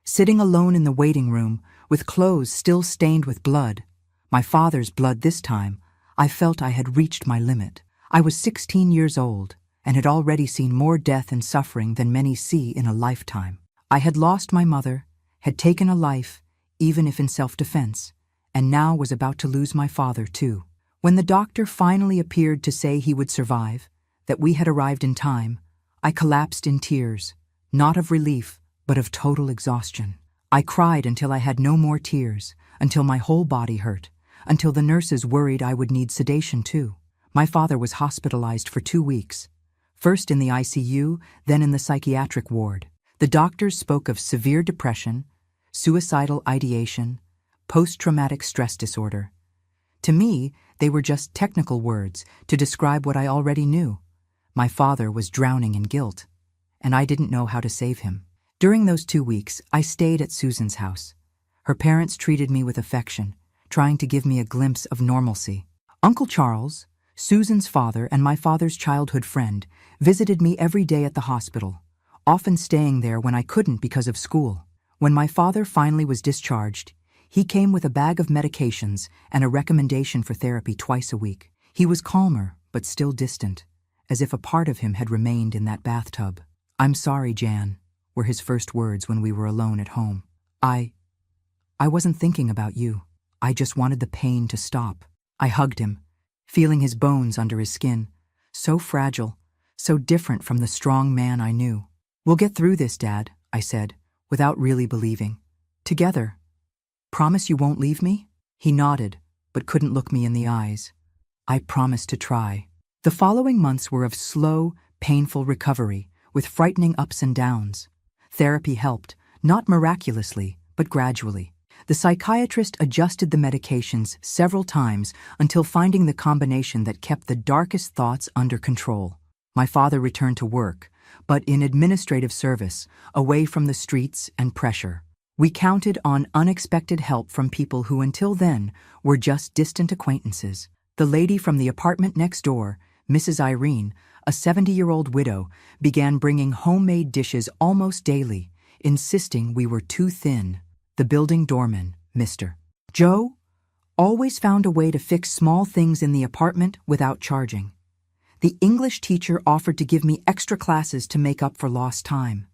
Sitting alone in the waiting room, with clothes still stained with blood, my father's blood this time, I felt I had reached my limit. I was 16 years old and had already seen more death and suffering than many see in a lifetime. I had lost my mother, had taken a life, even if in self-defense, and now was about to lose my father too. When the doctor finally appeared to say he would survive, that we had arrived in time, I collapsed in tears, not of relief, but of total exhaustion. I cried until I had no more tears, until my whole body hurt, until the nurses worried I would need sedation too. My father was hospitalized for 2 weeks, first in the ICU, then in the psychiatric ward. The doctors spoke of severe depression, suicidal ideation, post-traumatic stress disorder. To me, they were just technical words to describe what I already knew. My father was drowning in guilt, and I didn't know how to save him. During those 2 weeks, I stayed at Susan's house. Her parents treated me with affection, trying to give me a glimpse of normalcy. Uncle Charles, Susan's father and my father's childhood friend, visited me every day at the hospital, often staying there when I couldn't because of school. When my father finally was discharged, he came with a bag of medications and a recommendation for therapy twice a week. He was calmer, but still distant, as if a part of him had remained in that bathtub. "I'm sorry, Jan," were his first words when we were alone at home. I wasn't thinking about you. I just wanted the pain to stop." I hugged him, feeling his bones under his skin, so fragile, so different from the strong man I knew. "We'll get through this, Dad," I said, without really believing. "Together. Promise you won't leave me?" He nodded, but couldn't look me in the eyes. I promised to try. The following months were of slow, painful recovery, with frightening ups and downs. Therapy helped, not miraculously, but gradually. The psychiatrist adjusted the medications several times until finding the combination that kept the darkest thoughts under control. My father returned to work, but in administrative service, away from the streets and pressure. We counted on unexpected help from people who until then were just distant acquaintances. The lady from the apartment next door, Mrs. Irene, a 70-year-old widow, began bringing homemade dishes almost daily, insisting we were too thin. The building doorman, Mr. Joe, always found a way to fix small things in the apartment without charging. The English teacher offered to give me extra classes to make up for lost time.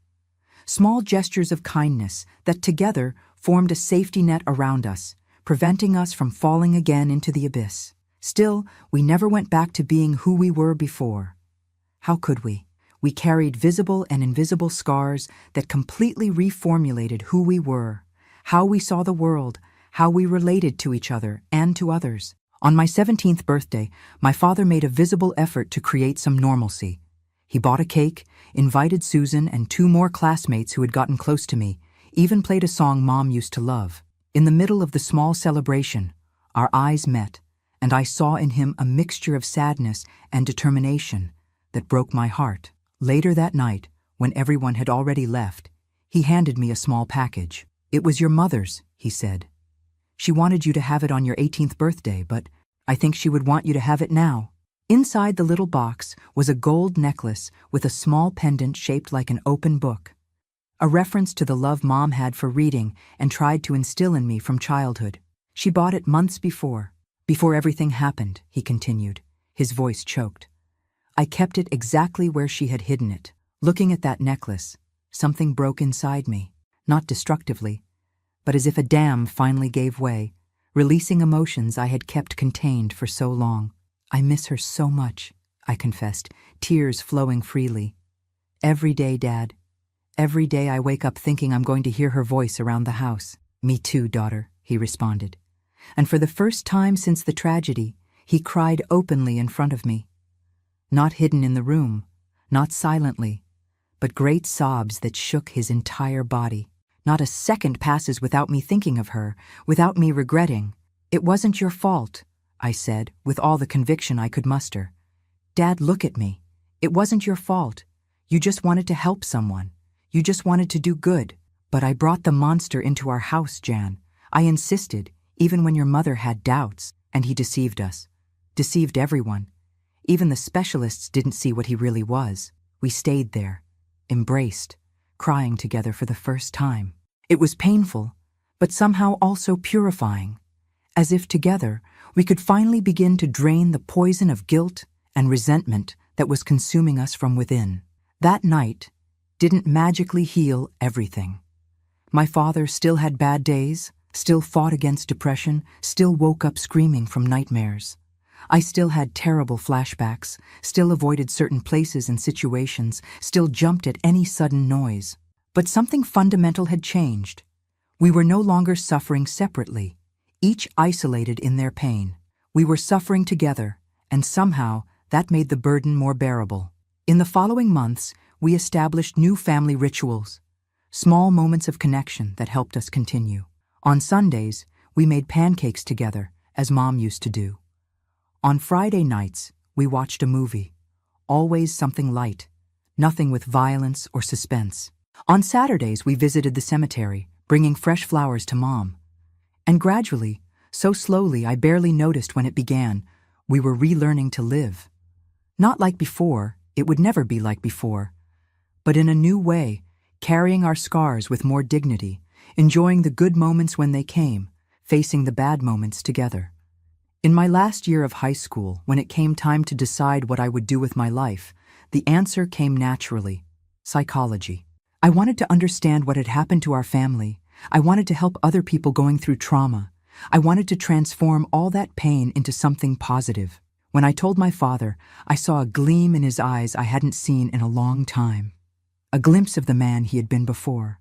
Small gestures of kindness that together formed a safety net around us, preventing us from falling again into the abyss. Still, we never went back to being who we were before. How could we? We carried visible and invisible scars that completely reformulated who we were, how we saw the world, how we related to each other and to others. On my 17th birthday, my father made a visible effort to create some normalcy. He bought a cake, invited Susan and 2 more classmates who had gotten close to me, even played a song Mom used to love. In the middle of the small celebration, our eyes met, and I saw in him a mixture of sadness and determination that broke my heart. Later that night, when everyone had already left, he handed me a small package. "It was your mother's," he said. "She wanted you to have it on your 18th birthday, but I think she would want you to have it now." Inside the little box was a gold necklace with a small pendant shaped like an open book, a reference to the love Mom had for reading and tried to instill in me from childhood. She bought it months before everything happened, he continued, his voice choked. I kept it exactly where she had hidden it. Looking at that necklace, something broke inside me, not destructively, but as if a dam finally gave way, releasing emotions I had kept contained for so long. "I miss her so much," I confessed, tears flowing freely. "Every day, Dad. Every day I wake up thinking I'm going to hear her voice around the house." "Me too, daughter," he responded. And for the first time since the tragedy, he cried openly in front of me. Not hidden in the room, not silently, but great sobs that shook his entire body. Not a second passes without me thinking of her, without me regretting. "It wasn't your fault," I said, with all the conviction I could muster. "Dad, look at me. It wasn't your fault. You just wanted to help someone. You just wanted to do good. But I brought the monster into our house, Jan. I insisted, even when your mother had doubts, and he deceived us. Deceived everyone. Even the specialists didn't see what he really was. We stayed there, embraced, crying together for the first time. It was painful, but somehow also purifying, as if together we could finally begin to drain the poison of guilt and resentment that was consuming us from within. That night didn't magically heal everything. My father still had bad days, still fought against depression, still woke up screaming from nightmares. I still had terrible flashbacks, still avoided certain places and situations, still jumped at any sudden noise. But something fundamental had changed. We were no longer suffering separately, each isolated in their pain. We were suffering together, and somehow that made the burden more bearable. In the following months, we established new family rituals, small moments of connection that helped us continue. On Sundays, we made pancakes together, as Mom used to do. On Friday nights, we watched a movie, always something light, nothing with violence or suspense. On Saturdays, we visited the cemetery, bringing fresh flowers to Mom. And gradually, so slowly I barely noticed when it began, we were relearning to live. Not like before, it would never be like before, but in a new way, carrying our scars with more dignity, enjoying the good moments when they came, facing the bad moments together. In my last year of high school, when it came time to decide what I would do with my life, the answer came naturally: psychology. I wanted to understand what had happened to our family. I wanted to help other people going through trauma. I wanted to transform all that pain into something positive. When I told my father, I saw a gleam in his eyes I hadn't seen in a long time. A glimpse of the man he had been before,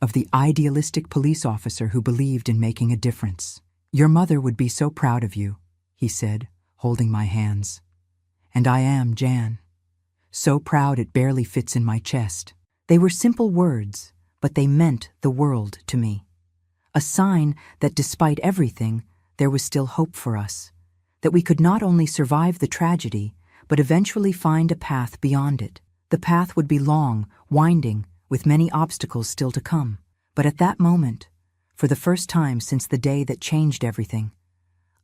of the idealistic police officer who believed in making a difference. "Your mother would be so proud of you," he said, holding my hands. "And I am, Jan. So proud it barely fits in my chest." They were simple words, but they meant the world to me. a sign that despite everything, there was still hope for us, that we could not only survive the tragedy, but eventually find a path beyond it. The path would be long, winding, with many obstacles still to come. But at that moment, for the first time since the day that changed everything,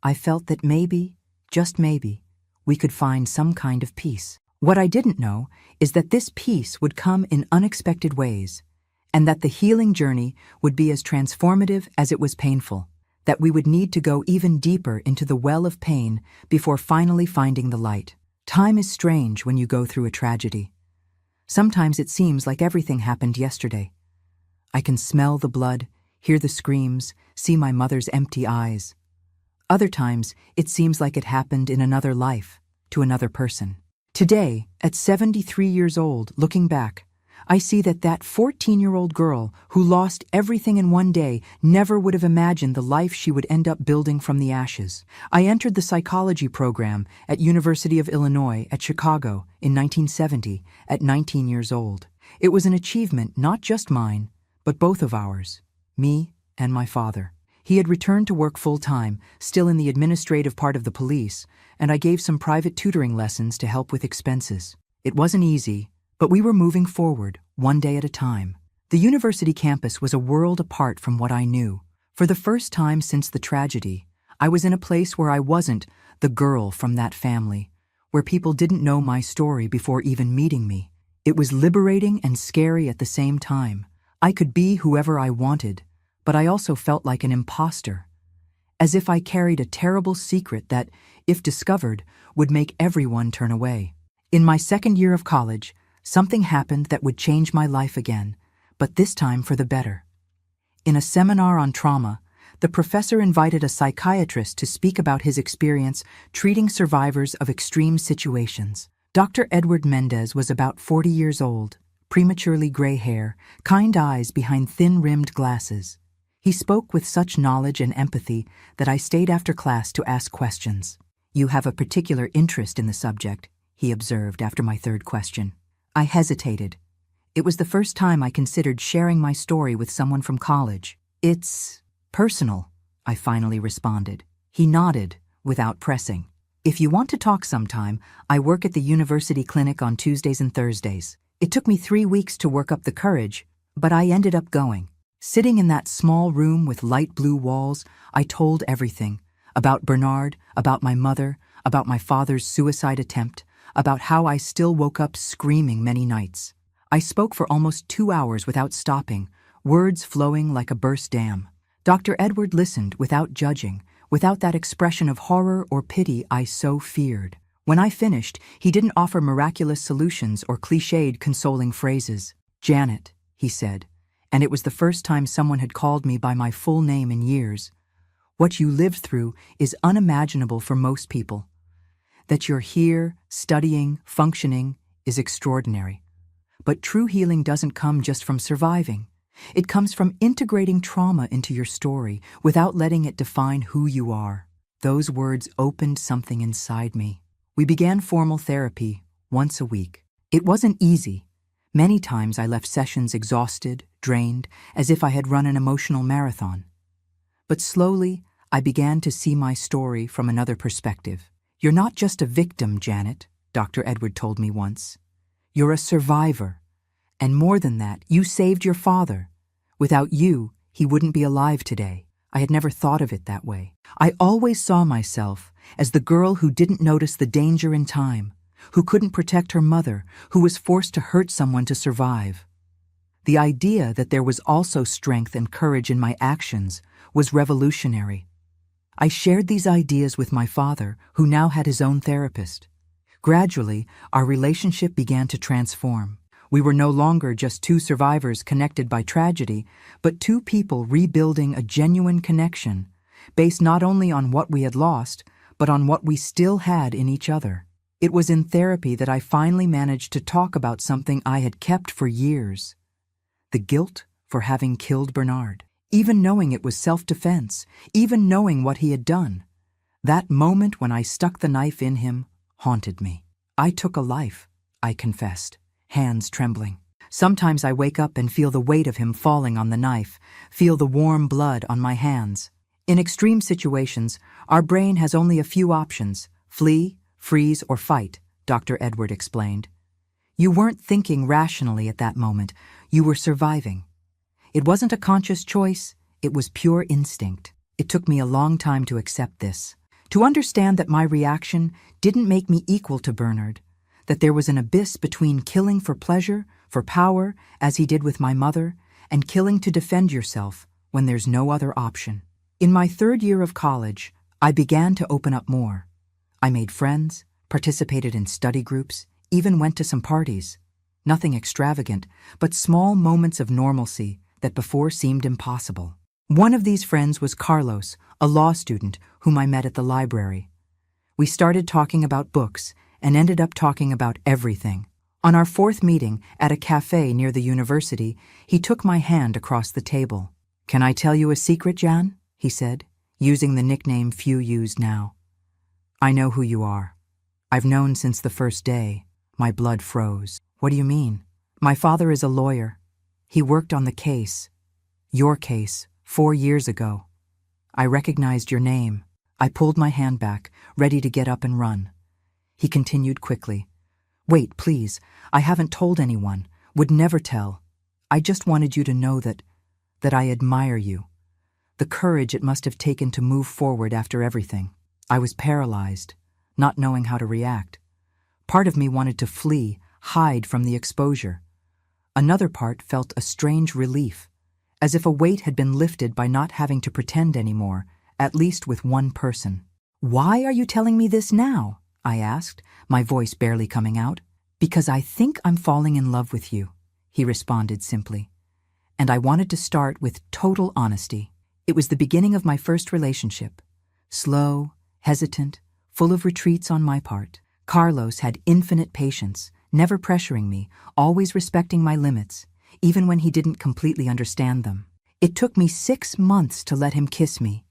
I felt that maybe, just maybe, we could find some kind of peace. What I didn't know is that this peace would come in unexpected ways, and that the healing journey would be as transformative as it was painful, that we would need to go even deeper into the well of pain before finally finding the light. Time is strange when you go through a tragedy. Sometimes it seems like everything happened yesterday. I can smell the blood, hear the screams, see my mother's empty eyes. Other times, it seems like it happened in another life, to another person. Today, at 73 years old, looking back, I see that 14-year-old girl who lost everything in one day never would have imagined the life she would end up building from the ashes. I entered the psychology program at University of Illinois at Chicago in 1970 at 19 years old. It was an achievement not just mine, but both of ours, me and my father. He had returned to work full-time, still in the administrative part of the police, and I gave some private tutoring lessons to help with expenses. It wasn't easy, but we were moving forward, one day at a time. The university campus was a world apart from what I knew. For the first time since the tragedy, I was in a place where I wasn't the girl from that family, where people didn't know my story before even meeting me. It was liberating and scary at the same time. I could be whoever I wanted, but I also felt like an imposter, as if I carried a terrible secret that, if discovered, would make everyone turn away. In my second year of college, something happened that would change my life again, but this time for the better. In a seminar on trauma, the professor invited a psychiatrist to speak about his experience treating survivors of extreme situations. Dr. Edward Mendez was about 40 years old, prematurely gray hair, kind eyes behind thin-rimmed glasses. He spoke with such knowledge and empathy that I stayed after class to ask questions. "You have a particular interest in the subject," he observed after my third question. I hesitated. It was the first time I considered sharing my story with someone from college. "It's personal," I finally responded. He nodded, without pressing. "If you want to talk sometime, I work at the university clinic on Tuesdays and Thursdays." It took me 3 weeks to work up the courage, but I ended up going. Sitting in that small room with light blue walls, I told everything. About Bernard, about my mother, about my father's suicide attempt, about how I still woke up screaming many nights. I spoke for almost 2 hours without stopping, words flowing like a burst dam. Dr. Edward listened without judging, without that expression of horror or pity I so feared. When I finished, he didn't offer miraculous solutions or cliched consoling phrases. "Janet," he said, and it was the first time someone had called me by my full name in years. "What you lived through is unimaginable for most people. That you're here, studying, functioning, is extraordinary. But true healing doesn't come just from surviving. It comes from integrating trauma into your story without letting it define who you are." Those words opened something inside me. We began formal therapy once a week. It wasn't easy. Many times I left sessions exhausted, drained, as if I had run an emotional marathon. But slowly, I began to see my story from another perspective. "You're not just a victim, Janet," Dr. Edward told me once. "You're a survivor. And more than that, you saved your father. Without you, he wouldn't be alive today." I had never thought of it that way. I always saw myself as the girl who didn't notice the danger in time, who couldn't protect her mother, who was forced to hurt someone to survive. The idea that there was also strength and courage in my actions was revolutionary. I shared these ideas with my father, who now had his own therapist. Gradually, our relationship began to transform. We were no longer just two survivors connected by tragedy, but two people rebuilding a genuine connection, based not only on what we had lost, but on what we still had in each other. It was in therapy that I finally managed to talk about something I had kept for years: the guilt for having killed Bernard. Even knowing it was self-defense, even knowing what he had done. That moment when I stuck the knife in him haunted me. "I took a life," I confessed, hands trembling. Sometimes I wake up and feel the weight of him falling on the knife, feel the warm blood on my hands. In extreme situations, our brain has only a few options: flee, freeze, or fight, Dr. Edward explained. You weren't thinking rationally at that moment, you were surviving. It wasn't a conscious choice, it was pure instinct. It took me a long time to accept this, to understand that my reaction didn't make me equal to Bernard, that there was an abyss between killing for pleasure, for power, as he did with my mother, and killing to defend yourself when there's no other option. In my 3rd year of college, I began to open up more. I made friends, participated in study groups, even went to some parties. Nothing extravagant, but small moments of normalcy that before seemed impossible. One of these friends was Carlos, a law student whom I met at the library. We started talking about books and ended up talking about everything. On our 4th meeting at a cafe near the university, he took my hand across the table. "Can I tell you a secret, Jan?" he said, using the nickname few use now. "I know who you are. I've known since the first day." My blood froze. "What do you mean?" "My father is a lawyer. He worked on the case. Your case, 4 years ago. I recognized your name." I pulled my hand back, ready to get up and run. He continued quickly. "Wait, please. I haven't told anyone. Would never tell. I just wanted you to know that I admire you. The courage it must have taken to move forward after everything." I was paralyzed, not knowing how to react. Part of me wanted to flee, hide from the exposure. Another part felt a strange relief, as if a weight had been lifted by not having to pretend anymore, at least with one person. "Why are you telling me this now?" I asked, my voice barely coming out. "Because I think I'm falling in love with you," he responded simply. And I wanted to start with total honesty. It was the beginning of my first relationship. Slow, hesitant, full of retreats on my part. Carlos had infinite patience, never pressuring me, always respecting my limits, even when he didn't completely understand them. It took me 6 months to let him kiss me,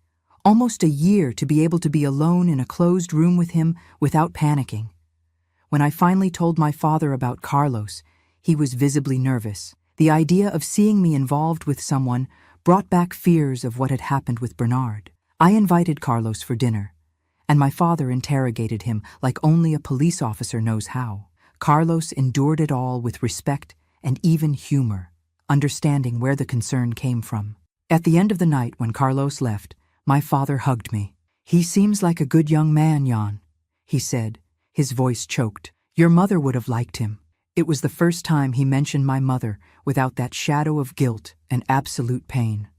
almost a year to be able to be alone in a closed room with him without panicking. When I finally told my father about Carlos, he was visibly nervous. The idea of seeing me involved with someone brought back fears of what had happened with Bernard. I invited Carlos for dinner, and my father interrogated him like only a police officer knows how. Carlos endured it all with respect and even humor, understanding where the concern came from. At the end of the night, when Carlos left, my father hugged me. "He seems like a good young man, Jan," he said, his voice choked. "Your mother would have liked him." It was the first time he mentioned my mother without that shadow of guilt and absolute pain.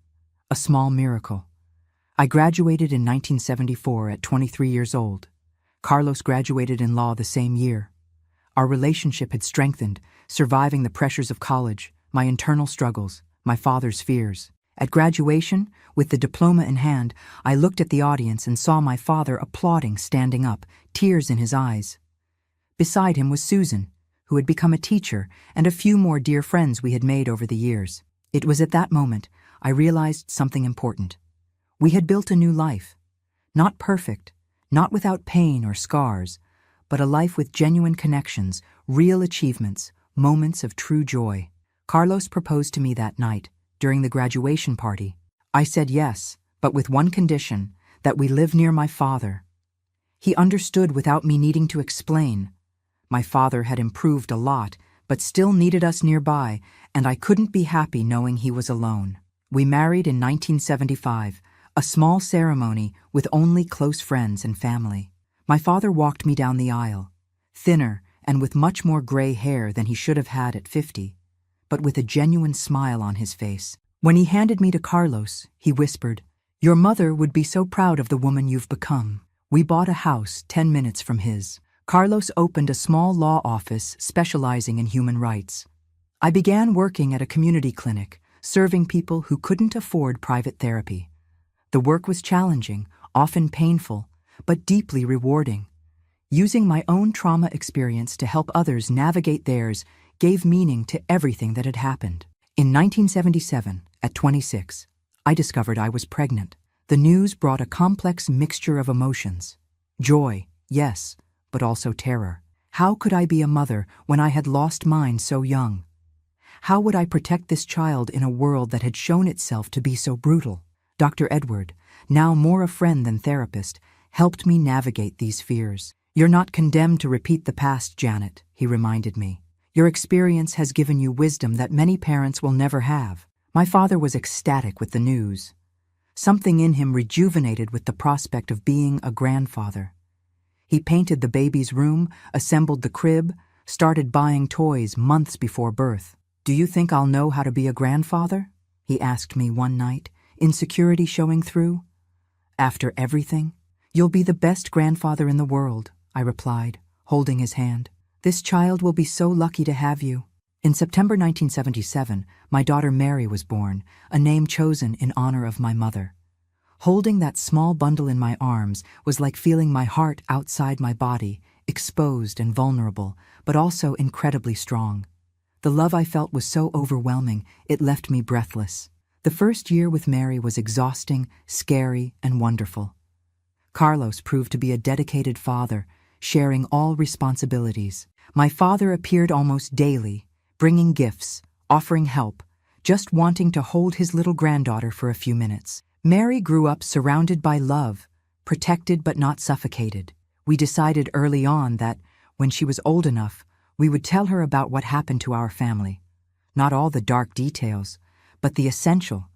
A small miracle. I graduated in 1974 at 23 years old. Carlos graduated in law the same year. Our relationship had strengthened, surviving the pressures of college, my internal struggles, my father's fears. At graduation, with the diploma in hand, I looked at the audience and saw my father applauding, standing up, tears in his eyes. Beside him was Susan, who had become a teacher, and a few more dear friends we had made over the years. It was at that moment I realized something important. We had built a new life. Not perfect, not without pain or scars, but a life with genuine connections, real achievements, moments of true joy. Carlos proposed to me that night, during the graduation party. I said yes, but with one condition, that we live near my father. He understood without me needing to explain. My father had improved a lot, but still needed us nearby, and I couldn't be happy knowing he was alone. We married in 1975, a small ceremony with only close friends and family. My father walked me down the aisle, thinner and with much more gray hair than he should have had at 50, but with a genuine smile on his face. When he handed me to Carlos, he whispered, "Your mother would be so proud of the woman you've become." We bought a house 10 minutes from his. Carlos opened a small law office specializing in human rights. I began working at a community clinic, serving people who couldn't afford private therapy. The work was challenging, often painful, but deeply rewarding. Using my own trauma experience to help others navigate theirs gave meaning to everything that had happened. In 1977, at 26, I discovered I was pregnant. The news brought a complex mixture of emotions. Joy, yes, but also terror. How could I be a mother when I had lost mine so young? How would I protect this child in a world that had shown itself to be so brutal? Dr. Edward, now more a friend than therapist, helped me navigate these fears. You're not condemned to repeat the past, Janet, he reminded me. Your experience has given you wisdom that many parents will never have. My father was ecstatic with the news. Something in him rejuvenated with the prospect of being a grandfather. He painted the baby's room, assembled the crib, started buying toys months before birth. Do you think I'll know how to be a grandfather? He asked me one night, insecurity showing through. After everything? You'll be the best grandfather in the world, I replied, holding his hand. This child will be so lucky to have you. In September 1977, my daughter Mary was born, a name chosen in honor of my mother. Holding that small bundle in my arms was like feeling my heart outside my body, exposed and vulnerable, but also incredibly strong. The love I felt was so overwhelming, it left me breathless. The first year with Mary was exhausting, scary, and wonderful. Carlos proved to be a dedicated father, sharing all responsibilities. My father appeared almost daily, bringing gifts, offering help, just wanting to hold his little granddaughter for a few minutes. Mary grew up surrounded by love, protected but not suffocated. We decided early on that, when she was old enough, we would tell her about what happened to our family. Not all the dark details, but the essential,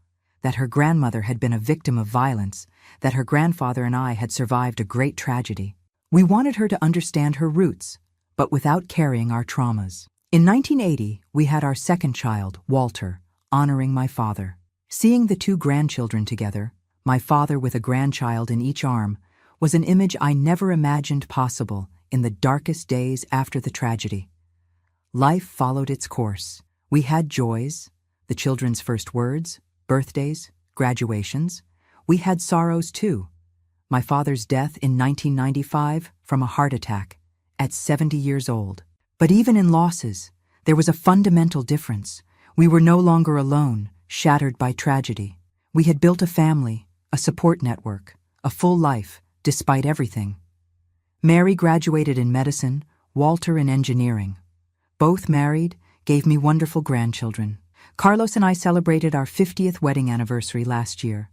that her grandmother had been a victim of violence, that her grandfather and I had survived a great tragedy. We wanted her to understand her roots, but without carrying our traumas. In 1980, we had our second child, Walter, honoring my father. Seeing the two grandchildren together, my father with a grandchild in each arm, was an image I never imagined possible in the darkest days after the tragedy. Life followed its course. We had joys, the children's first words, birthdays, graduations. We had sorrows too. My father's death in 1995 from a heart attack, at 70 years old. But even in losses, there was a fundamental difference. We were no longer alone, shattered by tragedy. We had built a family, a support network, a full life, despite everything. Mary graduated in medicine, Walter in engineering. Both married, gave me wonderful grandchildren. Carlos and I celebrated our 50th wedding anniversary last year.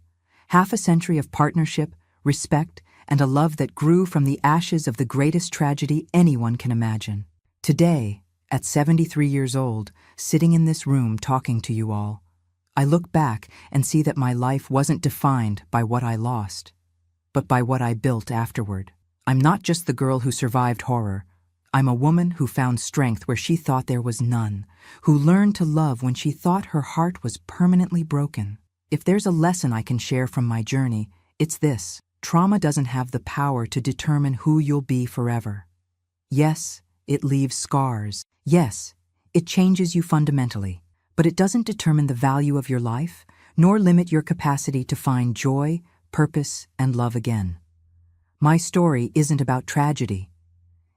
Half a century of partnership, respect, and a love that grew from the ashes of the greatest tragedy anyone can imagine. Today, at 73 years old, sitting in this room talking to you all, I look back and see that my life wasn't defined by what I lost, but by what I built afterward. I'm not just the girl who survived horror. I'm a woman who found strength where she thought there was none, who learned to love when she thought her heart was permanently broken. If there's a lesson I can share from my journey, it's this. Trauma doesn't have the power to determine who you'll be forever. Yes, it leaves scars. Yes, it changes you fundamentally. But it doesn't determine the value of your life, nor limit your capacity to find joy, purpose, and love again. My story isn't about tragedy.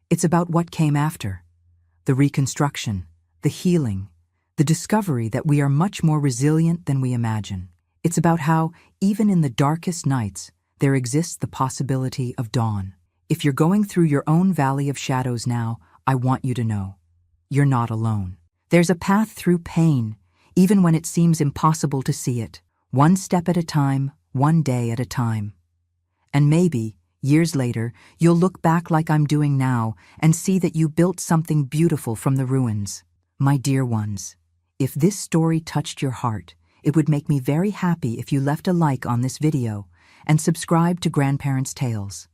It's about what came after. The reconstruction, the healing, the discovery that we are much more resilient than we imagine. It's about how, even in the darkest nights, there exists the possibility of dawn. If you're going through your own valley of shadows now, I want you to know, you're not alone. There's a path through pain, even when it seems impossible to see it. One step at a time, one day at a time. And maybe, years later, you'll look back like I'm doing now and see that you built something beautiful from the ruins. My dear ones, if this story touched your heart, it would make me very happy if you left a like on this video and subscribe to Grandparents' Tales.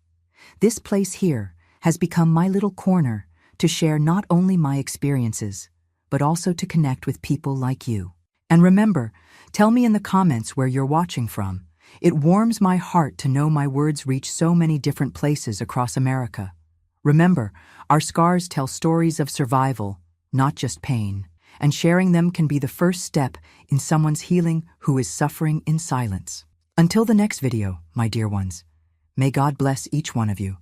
This place here has become my little corner to share not only my experiences, but also to connect with people like you. And remember, tell me in the comments where you're watching from. It warms my heart to know my words reach so many different places across America. Remember, our scars tell stories of survival, not just pain, and sharing them can be the first step in someone's healing who is suffering in silence. Until the next video, my dear ones, may God bless each one of you.